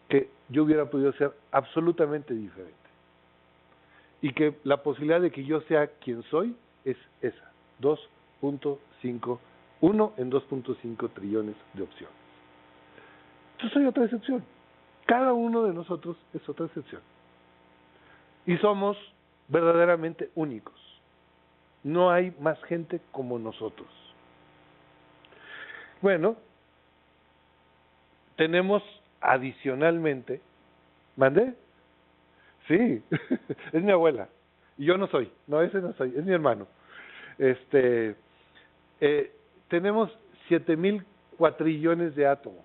que yo hubiera podido ser absolutamente diferente y que la posibilidad de que yo sea quien soy es esa, 2.5, 1 en 2.5 trillones de opciones. Yo soy otra excepción. Cada uno de nosotros es otra excepción. Y somos verdaderamente únicos. No hay más gente como nosotros. Bueno, tenemos adicionalmente, ¿mandé? Sí, es mi abuela. Y yo no soy. No, ese no soy. Es mi hermano. Tenemos 7,000 cuatrillones de átomos.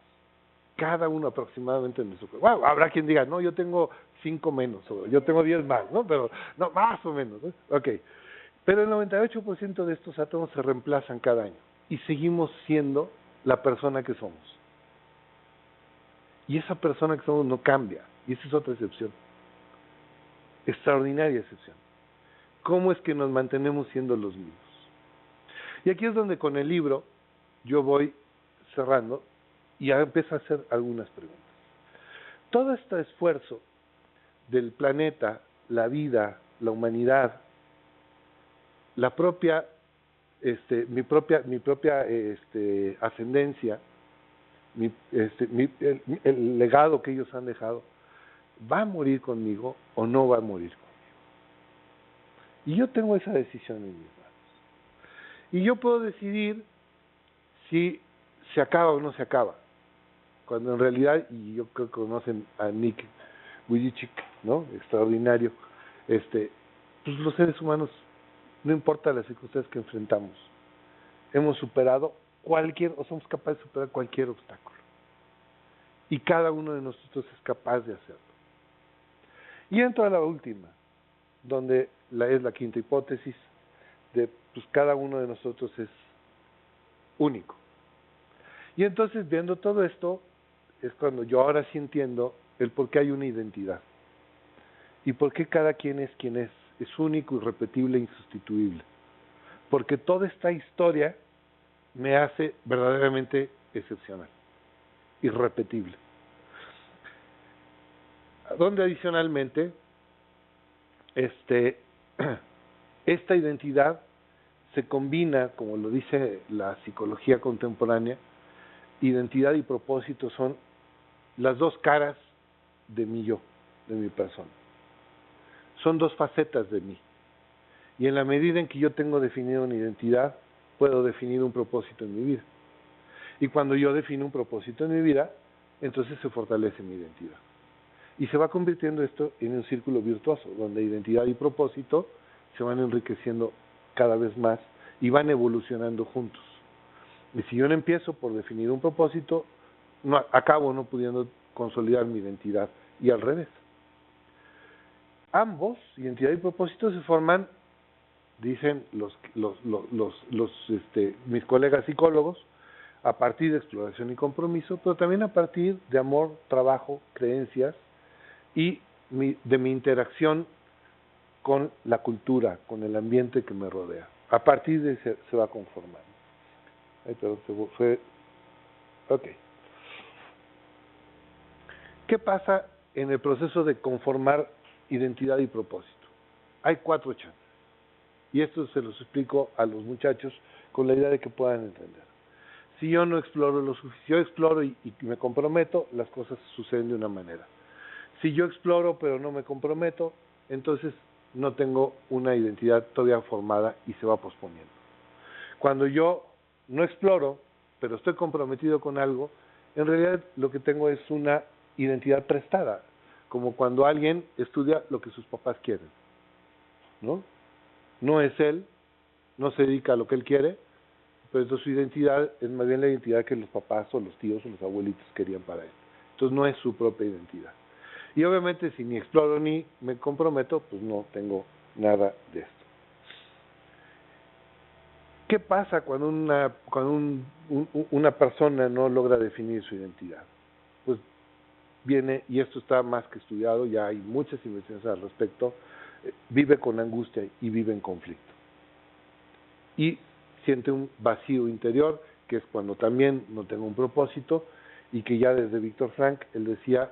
Cada uno aproximadamente en nuestro cuerpo. Bueno, habrá quien diga, no, yo tengo 5 menos, o yo tengo 10 más, ¿no? Pero, no, más o menos, ¿no? Ok. Pero el 98% de estos átomos se reemplazan cada año. Y seguimos siendo la persona que somos. Y esa persona que somos no cambia. Y esa es otra excepción. Extraordinaria excepción. ¿Cómo es que nos mantenemos siendo los mismos? Y aquí es donde con el libro yo voy cerrando y ya empiezo a hacer algunas preguntas. Todo este esfuerzo del planeta, la vida, la humanidad, la propia, mi propia ascendencia, el legado que ellos han dejado, ¿va a morir conmigo o no va a morir conmigo? Y yo tengo esa decisión en mis manos. Y yo puedo decidir si se acaba o no se acaba. Cuando en realidad, y yo creo que conocen a Nick Vujicic, ¿no? Extraordinario. Pues los seres humanos, no importa las circunstancias que enfrentamos, hemos superado o somos capaces de superar cualquier obstáculo. Y cada uno de nosotros es capaz de hacerlo. Y entro a la última, donde es la quinta hipótesis, de pues cada uno de nosotros es único. Y entonces, viendo todo esto, es cuando yo ahora sí entiendo el por qué hay una identidad. Y por qué cada quien es quien es único, irrepetible e insustituible. Porque toda esta historia me hace verdaderamente excepcional, irrepetible. Donde adicionalmente, esta identidad se combina, como lo dice la psicología contemporánea, identidad y propósito son las dos caras de mi yo, de mi persona. Son dos facetas de mí. Y en la medida en que yo tengo definida una identidad, puedo definir un propósito en mi vida. Y cuando yo defino un propósito en mi vida, entonces se fortalece mi identidad. Y se va convirtiendo esto en un círculo virtuoso, donde identidad y propósito se van enriqueciendo cada vez más y van evolucionando juntos. Y si yo no empiezo por definir un propósito, acabo no pudiendo consolidar mi identidad, y al revés. Ambos, identidad y propósito, se forman, dicen mis colegas psicólogos, a partir de exploración y compromiso, pero también a partir de amor, trabajo, creencias y de mi interacción con la cultura, con el ambiente que me rodea. A partir de eso se va conformando. Ok. ¿Qué pasa en el proceso de conformar identidad y propósito? Hay 4 chances. Y esto se los explico a los muchachos con la idea de que puedan entender. Si yo no exploro lo suficiente, si yo exploro y me comprometo, las cosas suceden de una manera. Si yo exploro pero no me comprometo, entonces no tengo una identidad todavía formada y se va posponiendo. Cuando yo no exploro, pero estoy comprometido con algo, en realidad lo que tengo es una identidad prestada, como cuando alguien estudia lo que sus papás quieren, ¿no? No es él, no se dedica a lo que él quiere, pero entonces su identidad es más bien la identidad que los papás o los tíos o los abuelitos querían para él. Entonces no es su propia identidad. Y obviamente si ni exploro ni me comprometo, pues no tengo nada de esto. ¿Qué pasa cuando una persona no logra definir su identidad? Pues viene, y esto está más que estudiado, ya hay muchas investigaciones al respecto, vive con angustia y vive en conflicto. Y siente un vacío interior, que es cuando también no tengo un propósito, y que ya desde Víctor Frank, él decía,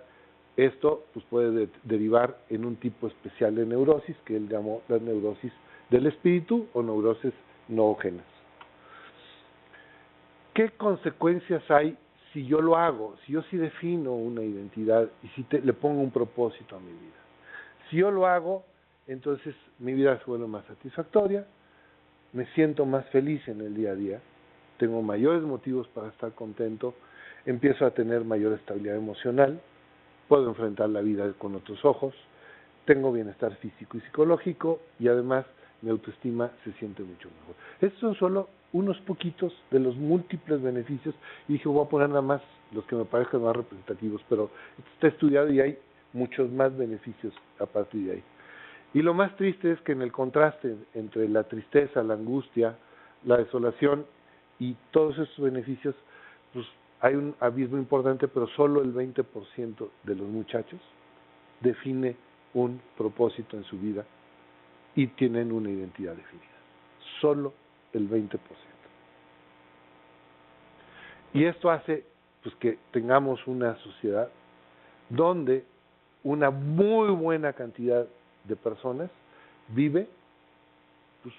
esto pues puede derivar en un tipo especial de neurosis, que él llamó la neurosis del espíritu o neurosis noógenas. ¿Qué consecuencias hay si yo lo hago? Si yo sí defino una identidad y si le pongo un propósito a mi vida. Si yo lo hago, entonces mi vida se vuelve más satisfactoria, me siento más feliz en el día a día, tengo mayores motivos para estar contento, empiezo a tener mayor estabilidad emocional, puedo enfrentar la vida con otros ojos, tengo bienestar físico y psicológico y además mi autoestima se siente mucho mejor. Estos son solo unos poquitos de los múltiples beneficios y dije voy a poner nada más los que me parezcan más representativos, pero está estudiado y hay muchos más beneficios a partir de ahí. Y lo más triste es que en el contraste entre la tristeza, la angustia, la desolación y todos esos beneficios, pues hay un abismo importante, pero solo el 20% de los muchachos define un propósito en su vida y tienen una identidad definida. Solo el 20%. Y esto hace pues que tengamos una sociedad donde una muy buena cantidad de personas vive pues,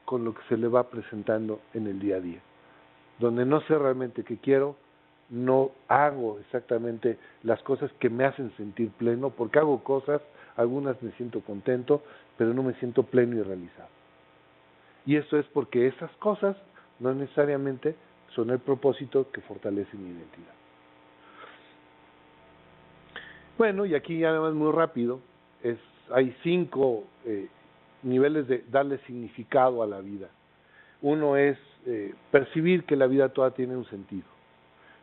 con lo que se le va presentando en el día a día, donde no sé realmente qué quiero, no hago exactamente las cosas que me hacen sentir pleno, porque hago cosas, algunas me siento contento, pero no me siento pleno y realizado. Y eso es porque esas cosas no necesariamente son el propósito que fortalece mi identidad. Bueno, y aquí ya además muy rápido, hay 5 niveles de darle significado a la vida. Uno es percibir que la vida toda tiene un sentido,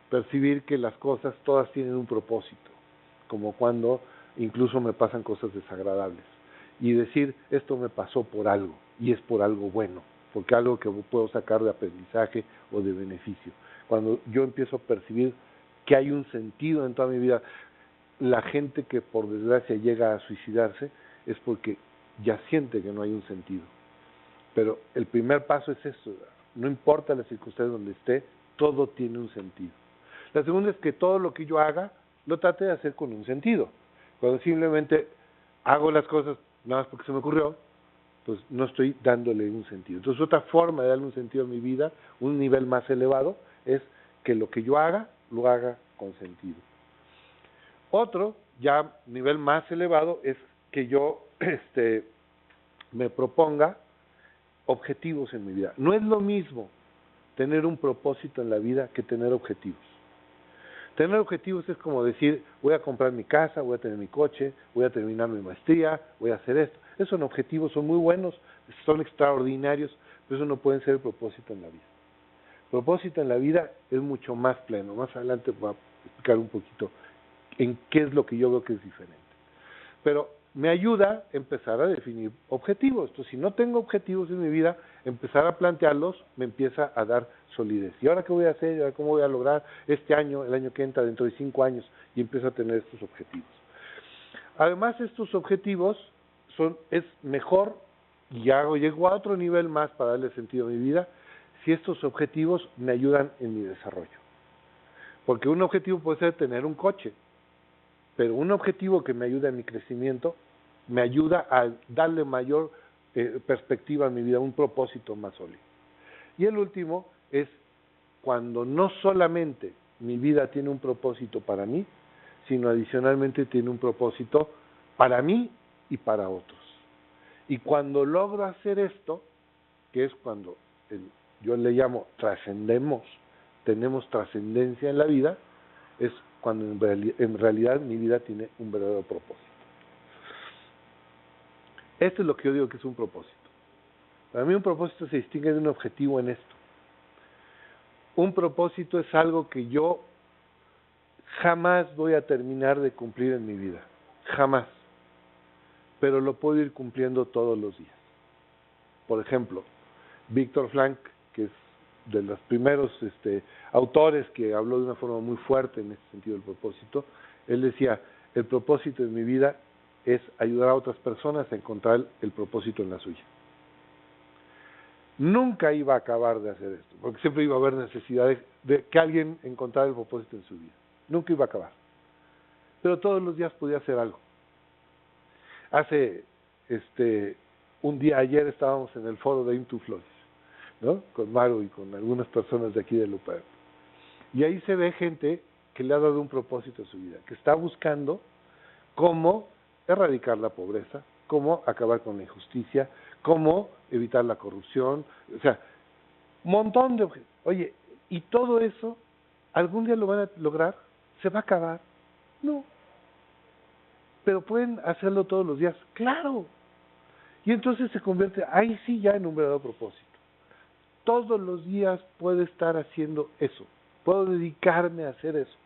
percibir que las cosas todas tienen un propósito, como cuando incluso me pasan cosas desagradables, y decir, esto me pasó por algo, y es por algo bueno, porque algo que puedo sacar de aprendizaje o de beneficio. Cuando yo empiezo a percibir que hay un sentido en toda mi vida, la gente que por desgracia llega a suicidarse es porque ya siente que no hay un sentido. Pero el primer paso es eso, no importa la circunstancia donde esté, todo tiene un sentido. La segunda es que todo lo que yo haga, lo trate de hacer con un sentido. Cuando simplemente hago las cosas nada más porque se me ocurrió, pues no estoy dándole un sentido. Entonces otra forma de darle un sentido a mi vida, un nivel más elevado, es que lo que yo haga, lo haga con sentido. Otro, ya nivel más elevado, es que yo me proponga objetivos en mi vida. No es lo mismo tener un propósito en la vida que tener objetivos. Tener objetivos es como decir, voy a comprar mi casa, voy a tener mi coche, voy a terminar mi maestría, voy a hacer esto. Esos son objetivos, son muy buenos, son extraordinarios, pero eso no puede ser el propósito en la vida. El propósito en la vida es mucho más pleno. Más adelante voy a explicar un poquito en qué es lo que yo veo que es diferente. Pero me ayuda a empezar a definir objetivos. Entonces, si no tengo objetivos en mi vida, empezar a plantearlos me empieza a dar solidez. ¿Y ahora qué voy a hacer? ¿Y ahora cómo voy a lograr este año, el año que entra, dentro de 5 años? Y empiezo a tener estos objetivos. Además, estos objetivos es mejor, y llego a otro nivel más para darle sentido a mi vida, si estos objetivos me ayudan en mi desarrollo. Porque un objetivo puede ser tener un coche, pero un objetivo que me ayuda en mi crecimiento, me ayuda a darle mayor perspectiva a mi vida, un propósito más sólido. Y el último es cuando no solamente mi vida tiene un propósito para mí, sino adicionalmente tiene un propósito para mí y para otros. Y cuando logro hacer esto, que es cuando yo le llamo trascendemos, tenemos trascendencia en la vida, es cuando en realidad mi vida tiene un verdadero propósito. Esto es lo que yo digo que es un propósito. Para mí un propósito se distingue de un objetivo en esto. Un propósito es algo que yo jamás voy a terminar de cumplir en mi vida. Jamás. Pero lo puedo ir cumpliendo todos los días. Por ejemplo, Viktor Frankl, que es de los primeros autores que habló de una forma muy fuerte en este sentido del propósito, él decía, el propósito de mi vida es ayudar a otras personas a encontrar el propósito en la suya. Nunca iba a acabar de hacer esto, porque siempre iba a haber necesidad de que alguien encontrara el propósito en su vida. Nunca iba a acabar. Pero todos los días podía hacer algo. Hace un día, ayer estábamos en el foro de Into Flores, ¿no? Con Maru y con algunas personas de aquí de Luperno. Y ahí se ve gente que le ha dado un propósito a su vida, que está buscando cómo erradicar la pobreza, cómo acabar con la injusticia, cómo evitar la corrupción, o sea, un montón de objetivos. Oye, ¿y todo eso algún día lo van a lograr? ¿Se va a acabar? No. pero pueden hacerlo todos los días. ¡Claro! Y entonces se convierte, ahí sí ya en un verdadero propósito. Todos los días puedo estar haciendo eso. Puedo dedicarme a hacer eso.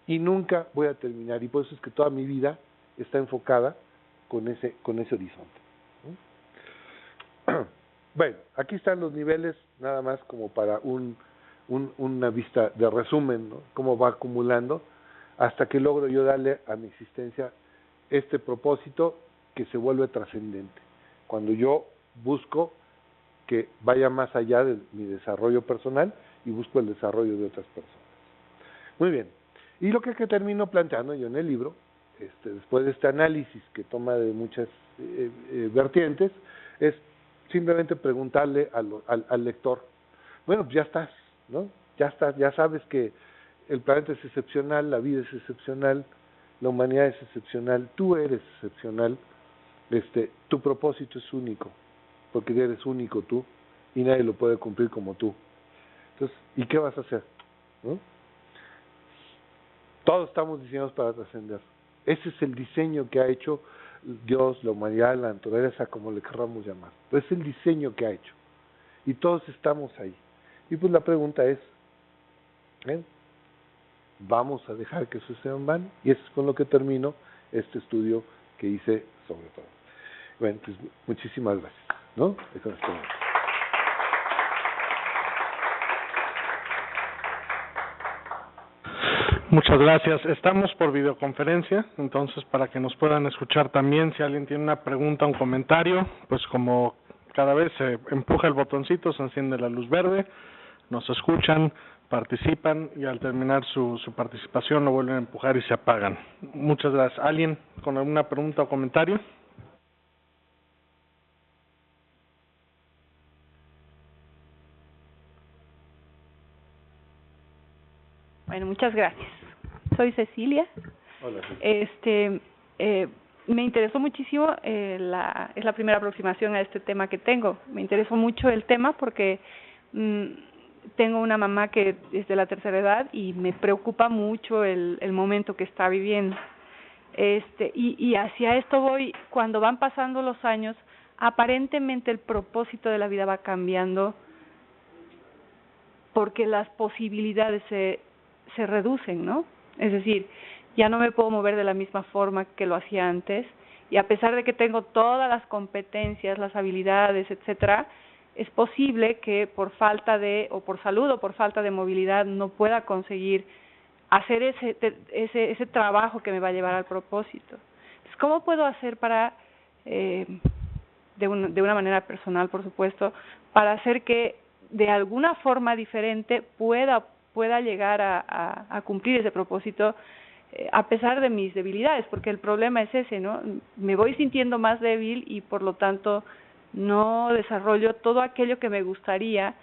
Y nunca voy a terminar. Y por eso es que toda mi vida está enfocada con ese horizonte. Bueno, aquí están los niveles, nada más como para una vista de resumen, ¿no? Cómo va acumulando, hasta que logro yo darle a mi existencia este propósito que se vuelve trascendente. Cuando yo busco que vaya más allá de mi desarrollo personal y busco el desarrollo de otras personas. Muy bien. Y lo que termino planteando yo en el libro, después de este análisis que toma de muchas vertientes, es simplemente preguntarle al lector, bueno, pues ya estás, ¿no? Ya estás, ya sabes que el planeta es excepcional, la vida es excepcional, la humanidad es excepcional, tú eres excepcional, tu propósito es único, porque eres único tú, y nadie lo puede cumplir como tú. Entonces, ¿y qué vas a hacer? ¿No? Todos estamos diseñados para trascender. Ese es el diseño que ha hecho Dios, la humanidad, la naturaleza, como le querramos llamar. Es el diseño que ha hecho. Y todos estamos ahí. Y pues la pregunta es, ¿vamos a dejar que eso sea en vano? Y eso es con lo que termino este estudio que hice sobre todo. Bueno, pues muchísimas gracias, ¿no? Muchas gracias. Estamos por videoconferencia, entonces para que nos puedan escuchar también, si alguien tiene una pregunta o un comentario, pues como cada vez se empuja el botoncito, se enciende la luz verde, nos escuchan, participan y al terminar su participación lo vuelven a empujar y se apagan. Muchas gracias. ¿Alguien con alguna pregunta o comentario? Bueno, muchas gracias. Soy Cecilia. Hola. Me interesó muchísimo, es la primera aproximación a este tema que tengo. Me interesó mucho el tema porque tengo una mamá que es de la tercera edad y me preocupa mucho el momento que está viviendo. Y hacia esto voy, cuando van pasando los años, aparentemente el propósito de la vida va cambiando porque las posibilidades se reducen, ¿no? Es decir, ya no me puedo mover de la misma forma que lo hacía antes, y a pesar de que tengo todas las competencias, las habilidades, etcétera, es posible que por falta de, o por salud o por falta de movilidad, no pueda conseguir hacer ese trabajo que me va a llevar al propósito. Entonces, ¿cómo puedo hacer para, de una manera personal, por supuesto, para hacer que de alguna forma diferente pueda llegar a cumplir ese propósito, a pesar de mis debilidades? Porque el problema es ese, ¿no? Me voy sintiendo más débil y por lo tanto no desarrollo todo aquello que me gustaría,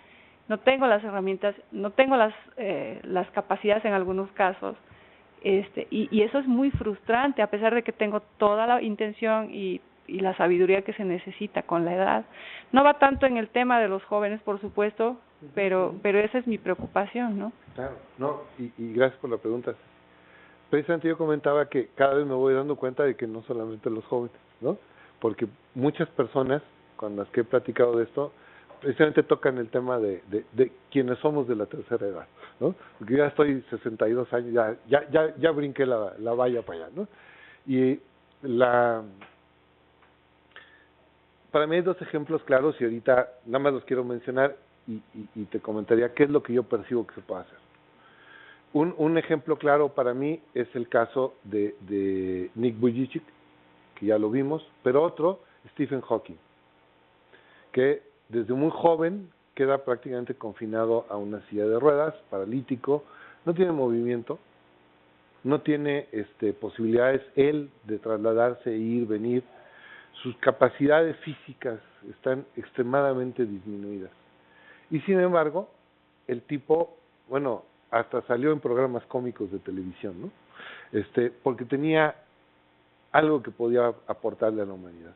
no tengo las herramientas, no tengo las capacidades en algunos casos, y eso es muy frustrante, a pesar de que tengo toda la intención y la sabiduría que se necesita con la edad. No va tanto en el tema de los jóvenes, por supuesto, pero esa es mi preocupación, ¿no? Claro, no, y gracias por la pregunta. Precisamente yo comentaba que cada vez me voy dando cuenta de que no solamente los jóvenes, ¿no? Porque muchas personas con las que he platicado de esto, precisamente tocan el tema de quienes somos de la tercera edad, ¿no? Porque ya estoy 62 años, ya brinqué la valla para allá, ¿no? Y para mí hay dos ejemplos claros y ahorita nada más los quiero mencionar y te comentaría qué es lo que yo percibo que se puede hacer. Un ejemplo claro para mí es el caso de Nick Vujicic, que ya lo vimos, pero otro, Stephen Hawking, que desde muy joven queda prácticamente confinado a una silla de ruedas, paralítico, no tiene movimiento, no tiene posibilidades él de trasladarse, ir, venir, sus capacidades físicas están extremadamente disminuidas. Y sin embargo, el tipo, bueno, hasta salió en programas cómicos de televisión, ¿no? Porque tenía algo que podía aportarle a la humanidad.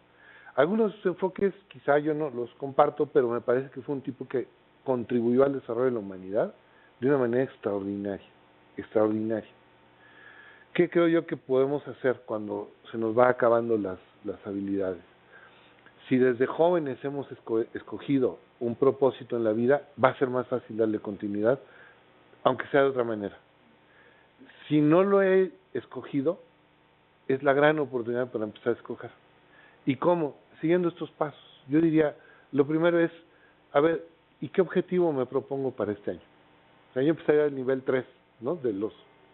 Algunos de sus enfoques quizá yo no los comparto, pero me parece que fue un tipo que contribuyó al desarrollo de la humanidad de una manera extraordinaria. ¿Qué creo yo que podemos hacer cuando se nos va acabando las habilidades? Si desde jóvenes hemos escogido un propósito en la vida, va a ser más fácil darle continuidad, aunque sea de otra manera. Si no lo he escogido, es la gran oportunidad para empezar a escoger. ¿Y cómo? Siguiendo estos pasos. Yo diría, lo primero es, a ver, ¿y qué objetivo me propongo para este año? O sea, yo empezaría al nivel 3, ¿no? De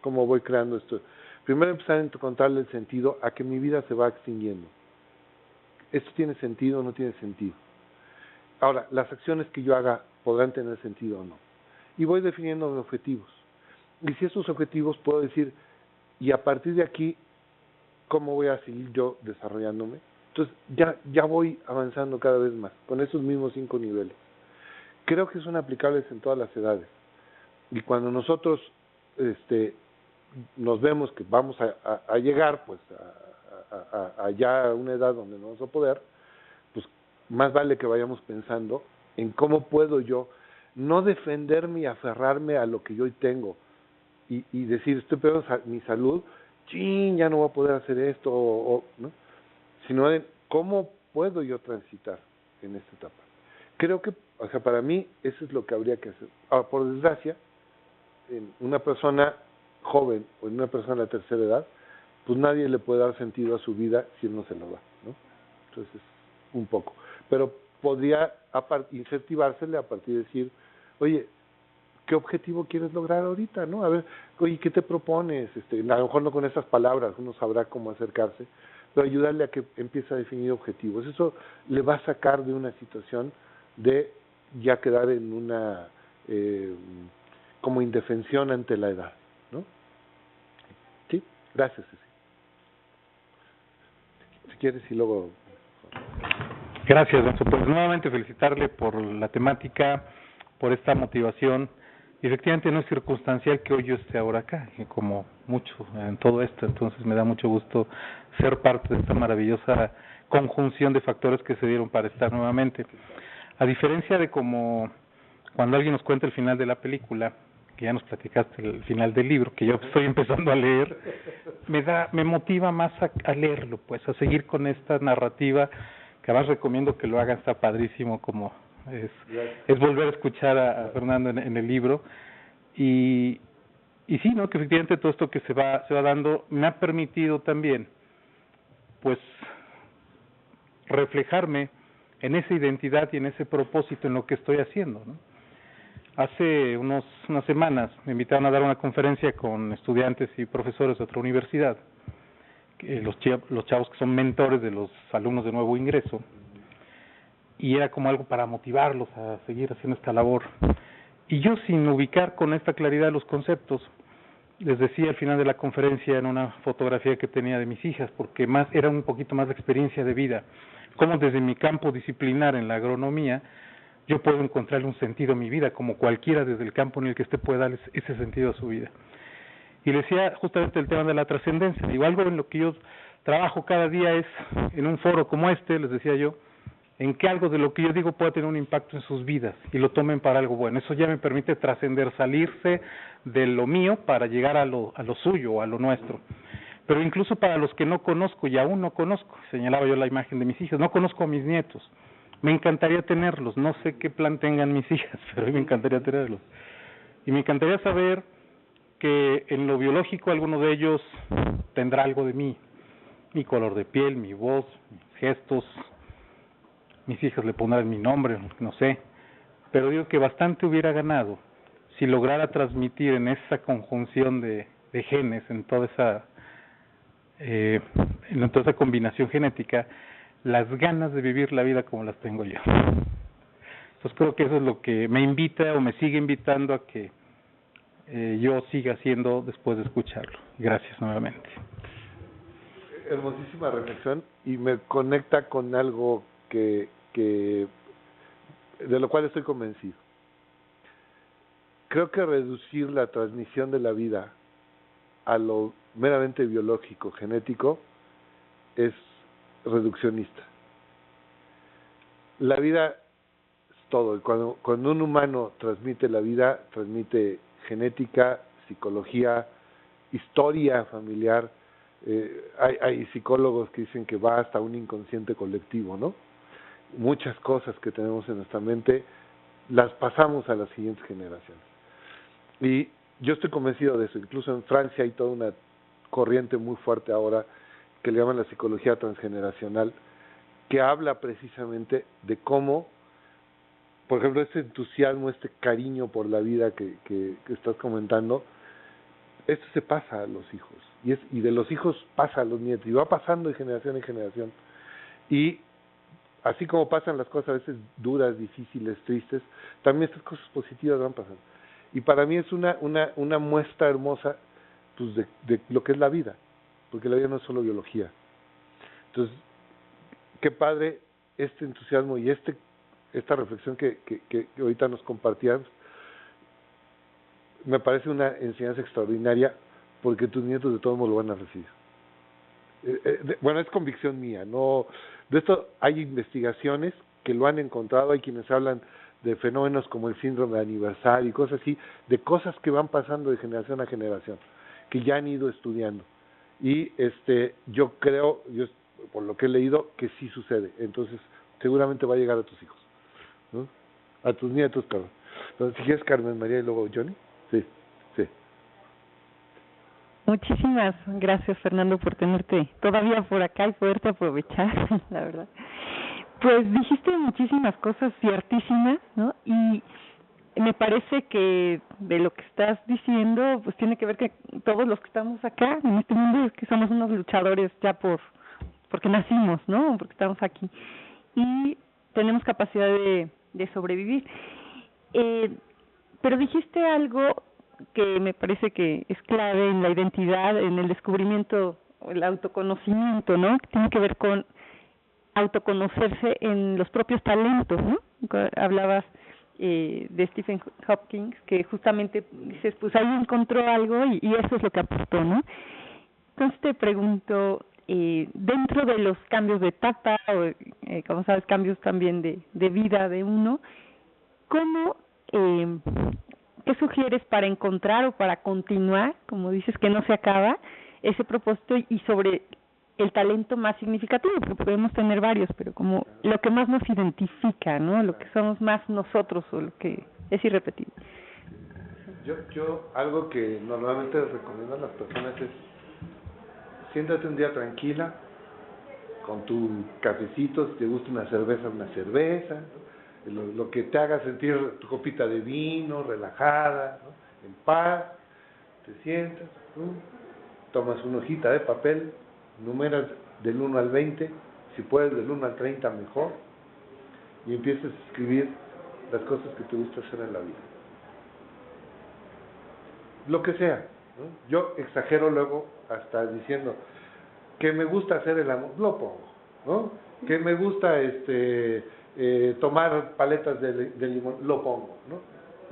cómo voy creando esto. Primero empezar a encontrarle el sentido a que mi vida se va extinguiendo. ¿Esto tiene sentido o no tiene sentido? Ahora, las acciones que yo haga podrán tener sentido o no. Y voy definiendo mis objetivos. Y si esos objetivos puedo decir, y a partir de aquí, ¿cómo voy a seguir yo desarrollándome? Entonces, ya voy avanzando cada vez más, con esos mismos 5 niveles. Creo que son aplicables en todas las edades. Y cuando nosotros nos vemos que vamos a llegar pues a ya una edad donde no vamos a poder, pues más vale que vayamos pensando en cómo puedo yo no defenderme y aferrarme a lo que yo hoy tengo y decir, estoy peor mi salud, ya no voy a poder hacer esto, ¿no? Sino de cómo puedo yo transitar en esta etapa. Creo que, o sea, para mí eso es lo que habría que hacer. Ahora, por desgracia, en una persona joven o en una persona de la tercera edad, pues nadie le puede dar sentido a su vida si él no se lo da, ¿no? Entonces, un poco. Pero podría incentivársele a partir de decir, oye, ¿qué objetivo quieres lograr ahorita, no? A ver, oye, ¿qué te propones? A lo mejor no con esas palabras, uno sabrá cómo acercarse, pero ayudarle a que empiece a definir objetivos. Eso le va a sacar de una situación de ya quedar en una como indefensión ante la edad, ¿no? Sí, gracias, Ceci. Si quieres y luego. Gracias, Benzo. Pues nuevamente felicitarle por la temática, por esta motivación. Y efectivamente no es circunstancial que hoy yo esté ahora acá, como mucho en todo esto. Entonces me da mucho gusto ser parte de esta maravillosa conjunción de factores que se dieron para estar nuevamente. A diferencia de como cuando alguien nos cuenta el final de la película, que ya nos platicaste el final del libro, que yo estoy empezando a leer, me motiva más a leerlo, pues a seguir con esta narrativa, que además recomiendo que lo hagan, está padrísimo como es volver a escuchar a Fernando en el libro, y sí, ¿no? Que efectivamente todo esto que se va dando me ha permitido también pues reflejarme en esa identidad y en ese propósito en lo que estoy haciendo, ¿no? Hace unas semanas me invitaron a dar una conferencia con estudiantes y profesores de otra universidad, los chavos que son mentores de los alumnos de nuevo ingreso, y era como algo para motivarlos a seguir haciendo esta labor. Y yo, sin ubicar con esta claridad los conceptos, les decía al final de la conferencia en una fotografía que tenía de mis hijas, porque era un poquito más de experiencia de vida, cómo desde mi campo disciplinar en la agronomía yo puedo encontrarle un sentido a mi vida, como cualquiera desde el campo en el que esté puede darle ese sentido a su vida. Y le decía justamente el tema de la trascendencia. Digo, algo en lo que yo trabajo cada día es, en un foro como este, les decía yo, en que algo de lo que yo digo pueda tener un impacto en sus vidas y lo tomen para algo bueno. Eso ya me permite trascender, salirse de lo mío para llegar a lo suyo o a lo nuestro. Pero incluso para los que no conozco y aún no conozco, señalaba yo la imagen de mis hijas, no conozco a mis nietos. Me encantaría tenerlos, no sé qué plan tengan mis hijas, pero a mí me encantaría tenerlos. Y me encantaría saber que en lo biológico alguno de ellos tendrá algo de mí, mi color de piel, mi voz, mis gestos, mis hijas le pondrán mi nombre, no sé, pero digo que bastante hubiera ganado si lograra transmitir en esa conjunción de genes, en toda esa combinación genética, las ganas de vivir la vida como las tengo yo. Entonces creo que eso es lo que me invita o me sigue invitando a que yo siga haciendo después de escucharlo. Gracias nuevamente. Hermosísima reflexión y me conecta con algo que de lo cual estoy convencido. Creo que reducir la transmisión de la vida a lo meramente biológico, genético, es reduccionista. La vida es todo, y cuando un humano transmite la vida, transmite genética, psicología, historia familiar. Hay psicólogos que dicen que va hasta un inconsciente colectivo, ¿no? Muchas cosas que tenemos en nuestra mente las pasamos a las siguientes generaciones. Y yo estoy convencido de eso. Incluso en Francia hay toda una corriente muy fuerte ahora que le llaman la psicología transgeneracional, que habla precisamente de cómo, por ejemplo, este entusiasmo, este cariño por la vida que estás comentando, esto se pasa a los hijos, y de los hijos pasa a los nietos, y va pasando de generación en generación. Y así como pasan las cosas a veces duras, difíciles, tristes, también estas cosas positivas van pasando. Y para mí es una muestra hermosa, pues, de lo que es la vida, porque la vida no es solo biología. Entonces, qué padre este entusiasmo y esta reflexión que ahorita nos compartías. Me parece una enseñanza extraordinaria, porque tus nietos de todos modos lo van a recibir. Bueno, es convicción mía, no. De esto hay investigaciones que lo han encontrado, hay quienes hablan de fenómenos como el síndrome de aniversario y cosas así, de cosas que van pasando de generación a generación, que ya han ido estudiando. Y yo creo, por lo que he leído, que sí sucede. Entonces, seguramente va a llegar a tus hijos, ¿no? A tus nietos, Carmen. Entonces, si quieres, Carmen María, y luego Johnny. Sí, sí. Muchísimas gracias, Fernando, por tenerte todavía por acá y poderte aprovechar, la verdad. Pues dijiste muchísimas cosas ciertísimas, ¿no? Y me parece que de lo que estás diciendo, pues tiene que ver que todos los que estamos acá en este mundo es que somos unos luchadores ya porque nacimos, ¿no? Porque estamos aquí y tenemos capacidad de sobrevivir. Pero dijiste algo que me parece que es clave en la identidad, en el descubrimiento, el autoconocimiento, ¿no? Que tiene que ver con autoconocerse en los propios talentos, ¿no? Hablabas de Stephen Hopkins, que justamente dices, pues ahí encontró algo y eso es lo que aportó, ¿no? Entonces te pregunto, dentro de los cambios de etapa, o como sabes, cambios también de vida de uno, ¿cómo... ¿qué sugieres para encontrar o para continuar, como dices, que no se acaba, ese propósito y sobre el talento más significativo? Porque podemos tener varios, pero como lo que más nos identifica, ¿no? Lo que somos más nosotros o lo que es irrepetible. Yo algo que normalmente recomiendo a las personas es: siéntate un día tranquila, con tu cafecito, si te gusta una cerveza, lo que te haga sentir tu copita de vino, relajada, ¿no? En paz, te sientas, tomas una hojita de papel, numeras del 1 al 20, si puedes del 1 al 30 mejor, y empiezas a escribir las cosas que te gusta hacer en la vida. Lo que sea, ¿no? Yo exagero luego hasta diciendo que me gusta hacer el amor, lo pongo, ¿no? Que me gusta tomar paletas de limón, lo pongo, ¿no?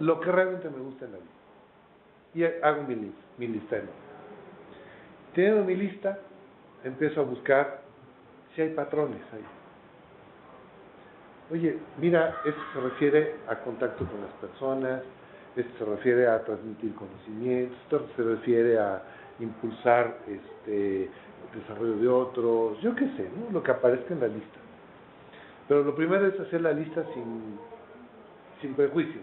Lo que realmente me gusta en la vida. Y hago mi lista enorme. Teniendo mi lista, empiezo a buscar si hay patrones ahí. Oye, mira, esto se refiere a contacto con las personas, esto se refiere a transmitir conocimientos, esto se refiere a impulsar el desarrollo de otros, yo qué sé, ¿no? Lo que aparezca en la lista. Pero lo primero es hacer la lista sin prejuicio,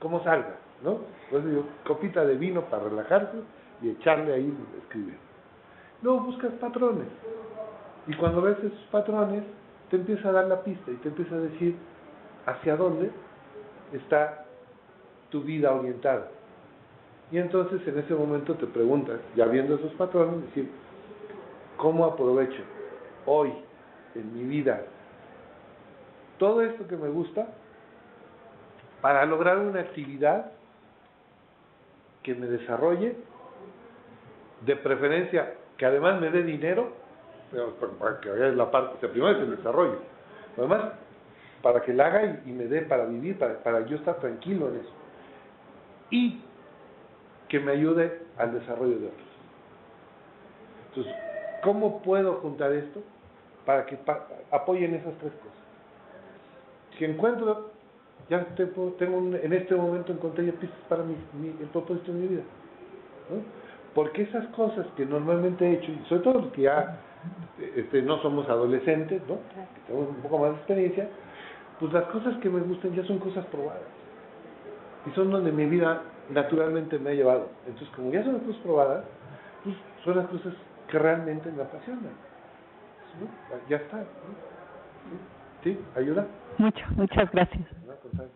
como salga, ¿no? Entonces digo, copita de vino para relajarse y echarle ahí, escribir. Luego buscas patrones, y cuando ves esos patrones, te empieza a dar la pista y te empieza a decir hacia dónde está tu vida orientada. Y entonces en ese momento te preguntas, ya viendo esos patrones, decir, ¿cómo aprovecho hoy en mi vida todo esto que me gusta para lograr una actividad que me desarrolle, de preferencia que además me dé dinero, para que haga la parte, primero es el desarrollo, además para que la haga y me dé para vivir, para yo estar tranquilo en eso, y que me ayude al desarrollo de otros. Entonces, ¿cómo puedo juntar esto para que apoyen esas tres cosas? Si encuentro, en este momento encontré ya pistas para el propósito de mi vida, ¿no? Porque esas cosas que normalmente he hecho, y sobre todo los que ya no somos adolescentes, ¿no? Que tenemos un poco más de experiencia, pues las cosas que me gustan ya son cosas probadas. Y son donde mi vida naturalmente me ha llevado. Entonces, como ya son las cosas probadas, pues son las cosas que realmente me apasionan. ¿No? Ya está, ¿no? ¿Sí? ¿Ayuda? Muchas gracias. No, al contrario.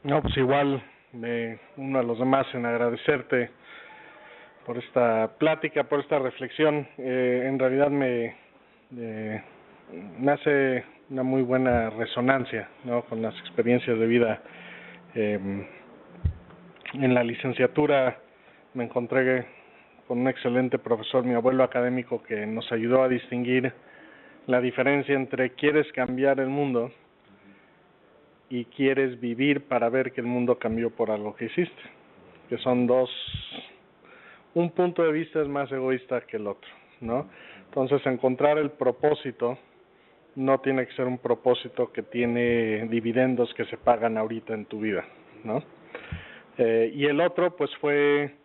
No, pues igual, uno a los demás en agradecerte por esta plática, por esta reflexión. En realidad me hace una muy buena resonancia, ¿no? Con las experiencias de vida. En la licenciatura me encontré con un excelente profesor, mi abuelo académico, que nos ayudó a distinguir la diferencia entre quieres cambiar el mundo y quieres vivir para ver que el mundo cambió por algo que hiciste, que son un punto de vista es más egoísta que el otro, ¿no? Entonces, encontrar el propósito no tiene que ser un propósito que tiene dividendos que se pagan ahorita en tu vida, ¿no? Y el otro, pues, fue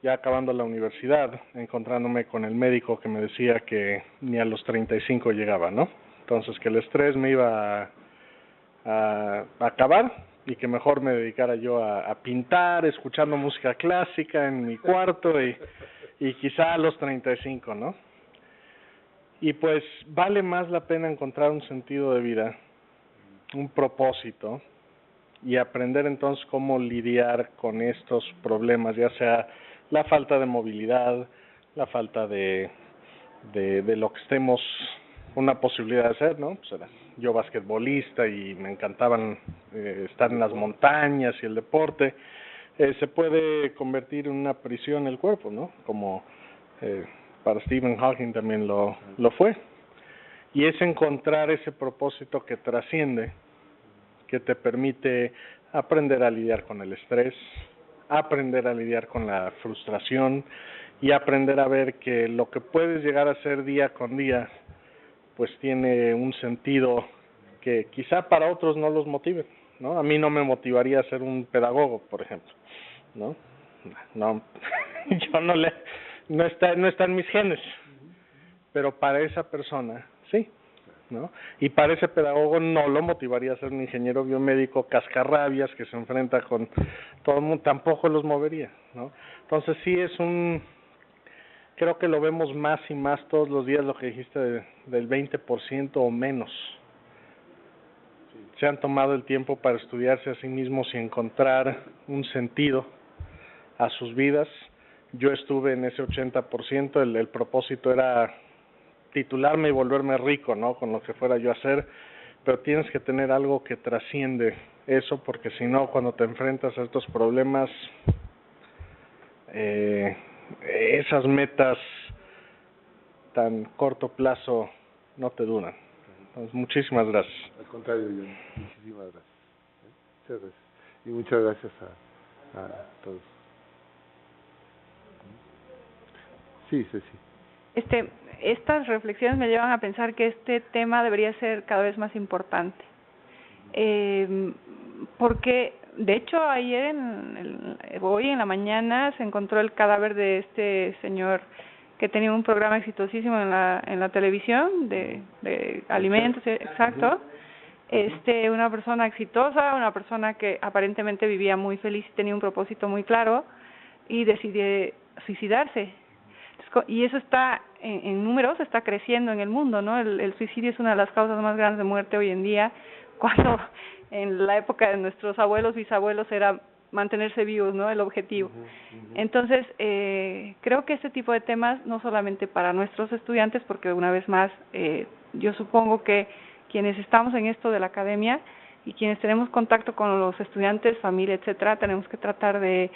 ya acabando la universidad, encontrándome con el médico que me decía que ni a los 35 llegaba, ¿no? Entonces, que el estrés me iba a acabar y que mejor me dedicara yo a pintar, escuchando música clásica en mi cuarto y quizá a los 35, ¿no? Y pues vale más la pena encontrar un sentido de vida, un propósito, y aprender entonces cómo lidiar con estos problemas, ya sea la falta de movilidad, la falta de lo que estemos una posibilidad de hacer, ¿no? Pues era yo basquetbolista y me encantaban estar en las montañas y el deporte. Se puede convertir en una prisión el cuerpo, ¿no? Como para Stephen Hawking también lo fue. Y es encontrar ese propósito que trasciende, que te permite aprender a lidiar con el estrés, aprender a lidiar con la frustración y aprender a ver que lo que puedes llegar a hacer día con día pues tiene un sentido que quizá para otros no los motive, ¿no? A mí no me motivaría a ser un pedagogo, por ejemplo, ¿no? No, yo no está en mis genes, pero para esa persona sí, ¿no? Y para ese pedagogo no lo motivaría a ser un ingeniero biomédico cascarrabias que se enfrenta con todo el mundo, tampoco los movería, ¿no? Entonces sí creo que lo vemos más y más todos los días, lo que dijiste del 20% o menos. Se han tomado el tiempo para estudiarse a sí mismos y encontrar un sentido a sus vidas. Yo estuve en ese 80%, el propósito era titularme y volverme rico, ¿no? Con lo que fuera yo a hacer, pero tienes que tener algo que trasciende eso, porque si no, cuando te enfrentas a estos problemas, esas metas tan corto plazo no te duran. Entonces, muchísimas gracias. Al contrario, John, muchísimas gracias. Muchas gracias. Y muchas gracias a todos. Sí. Estas reflexiones me llevan a pensar que este tema debería ser cada vez más importante. Porque, de hecho, hoy en la mañana se encontró el cadáver de este señor que tenía un programa exitosísimo en la televisión de alimentos, exacto. Una persona exitosa, una persona que aparentemente vivía muy feliz y tenía un propósito muy claro, y decidió suicidarse. Y eso está en números, está creciendo en el mundo, ¿no? El suicidio es una de las causas más grandes de muerte hoy en día, cuando en la época de nuestros abuelos, bisabuelos, era mantenerse vivos, ¿no? El objetivo. Entonces, creo que este tipo de temas, no solamente para nuestros estudiantes, porque una vez más, yo supongo que quienes estamos en esto de la academia y quienes tenemos contacto con los estudiantes, familia, etcétera, tenemos que tratar de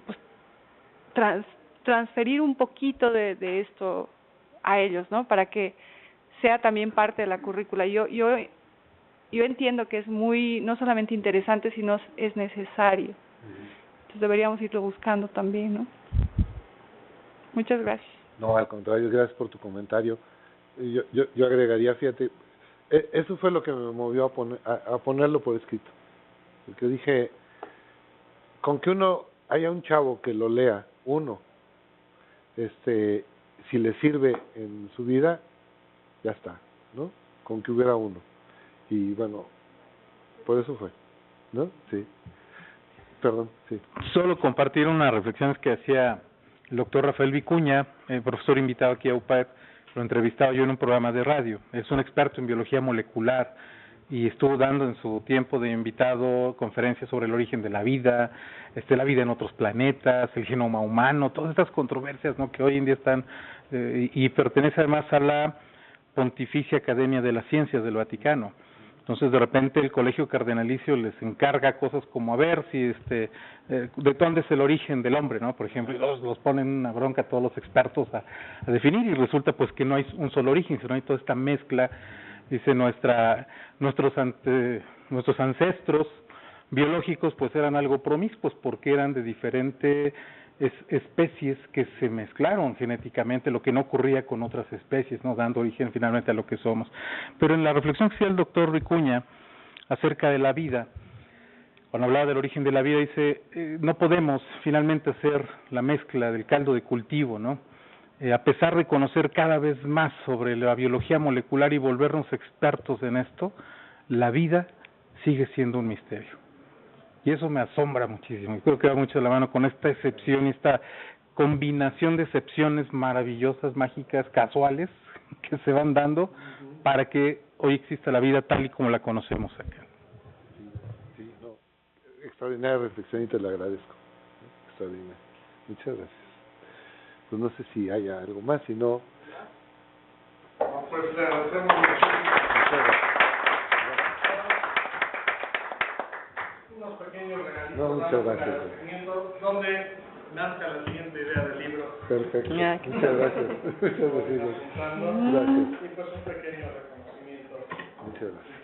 pues, transferir un poquito de esto a ellos, ¿no? Para que sea también parte de la currícula. Yo entiendo que es no solamente interesante, sino es necesario. Entonces deberíamos irlo buscando también, ¿no? Muchas gracias. No, al contrario, gracias por tu comentario. Yo agregaría, fíjate, eso fue lo que me movió a ponerlo por escrito. Porque dije, con que haya un chavo que lo lea, si le sirve en su vida, ya está, ¿no? Con que hubiera uno. Y bueno, por eso fue, ¿no? Sí. Perdón, sí. Solo compartir unas reflexiones que hacía el doctor Rafael Vicuña, profesor invitado aquí a UPAEP, lo entrevistaba yo en un programa de radio. Es un experto en biología molecular y estuvo dando en su tiempo de invitado conferencias sobre el origen de la vida en otros planetas, el genoma humano, todas estas controversias, ¿no?, que hoy en día están, y pertenece además a la Pontificia Academia de las Ciencias del Vaticano. Entonces, de repente, el Colegio Cardenalicio les encarga cosas como a ver si de dónde es el origen del hombre, ¿no? Por ejemplo, y los ponen una bronca a todos los expertos a definir, y resulta pues que no hay un solo origen, sino hay toda esta mezcla. Dice nuestros ancestros biológicos pues eran algo promiscuos porque eran de diferentes especies que se mezclaron genéticamente, lo que no ocurría con otras especies, no dando origen finalmente a lo que somos. Pero en la reflexión que hacía el doctor Vicuña acerca de la vida, cuando hablaba del origen de la vida, dice, no podemos finalmente hacer la mezcla del caldo de cultivo, ¿no? A pesar de conocer cada vez más sobre la biología molecular y volvernos expertos en esto, la vida sigue siendo un misterio. Y eso me asombra muchísimo. Y creo que va mucho de la mano con esta excepción y esta combinación de excepciones maravillosas, mágicas, casuales, que se van dando para que hoy exista la vida tal y como la conocemos acá. Sí, extraordinaria reflexión y te la agradezco. Extraordinaria. Muchas gracias. Pues no sé si haya algo más, si no... Pues le agradecemos mucho. Unos pequeños regalitos. No, muchas gracias. Donde nazca la siguiente idea del libro. Perfecto. Muchas gracias. Muchas gracias. Gracias. Y pues un pequeño reconocimiento. Muchas gracias.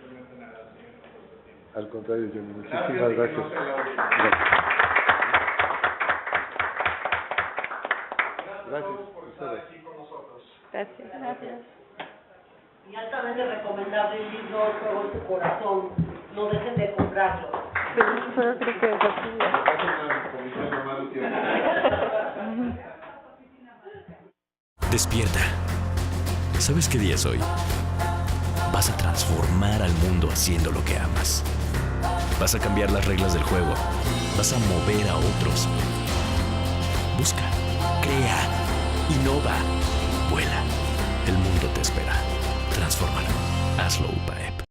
Al contrario, yo muchísimas gracias. Gracias por estar aquí con nosotros. Gracias. Gracias. Y altamente recomendable el libro Juegos de Corazón. No dejen de comprarlo. Solo creo que es así. Despierta. ¿Sabes qué día es hoy? Vas a transformar al mundo haciendo lo que amas. Vas a cambiar las reglas del juego. Vas a mover a otros. Busca, crea, innova, vuela. El mundo te espera. Transfórmalo. Hazlo, UPAEP.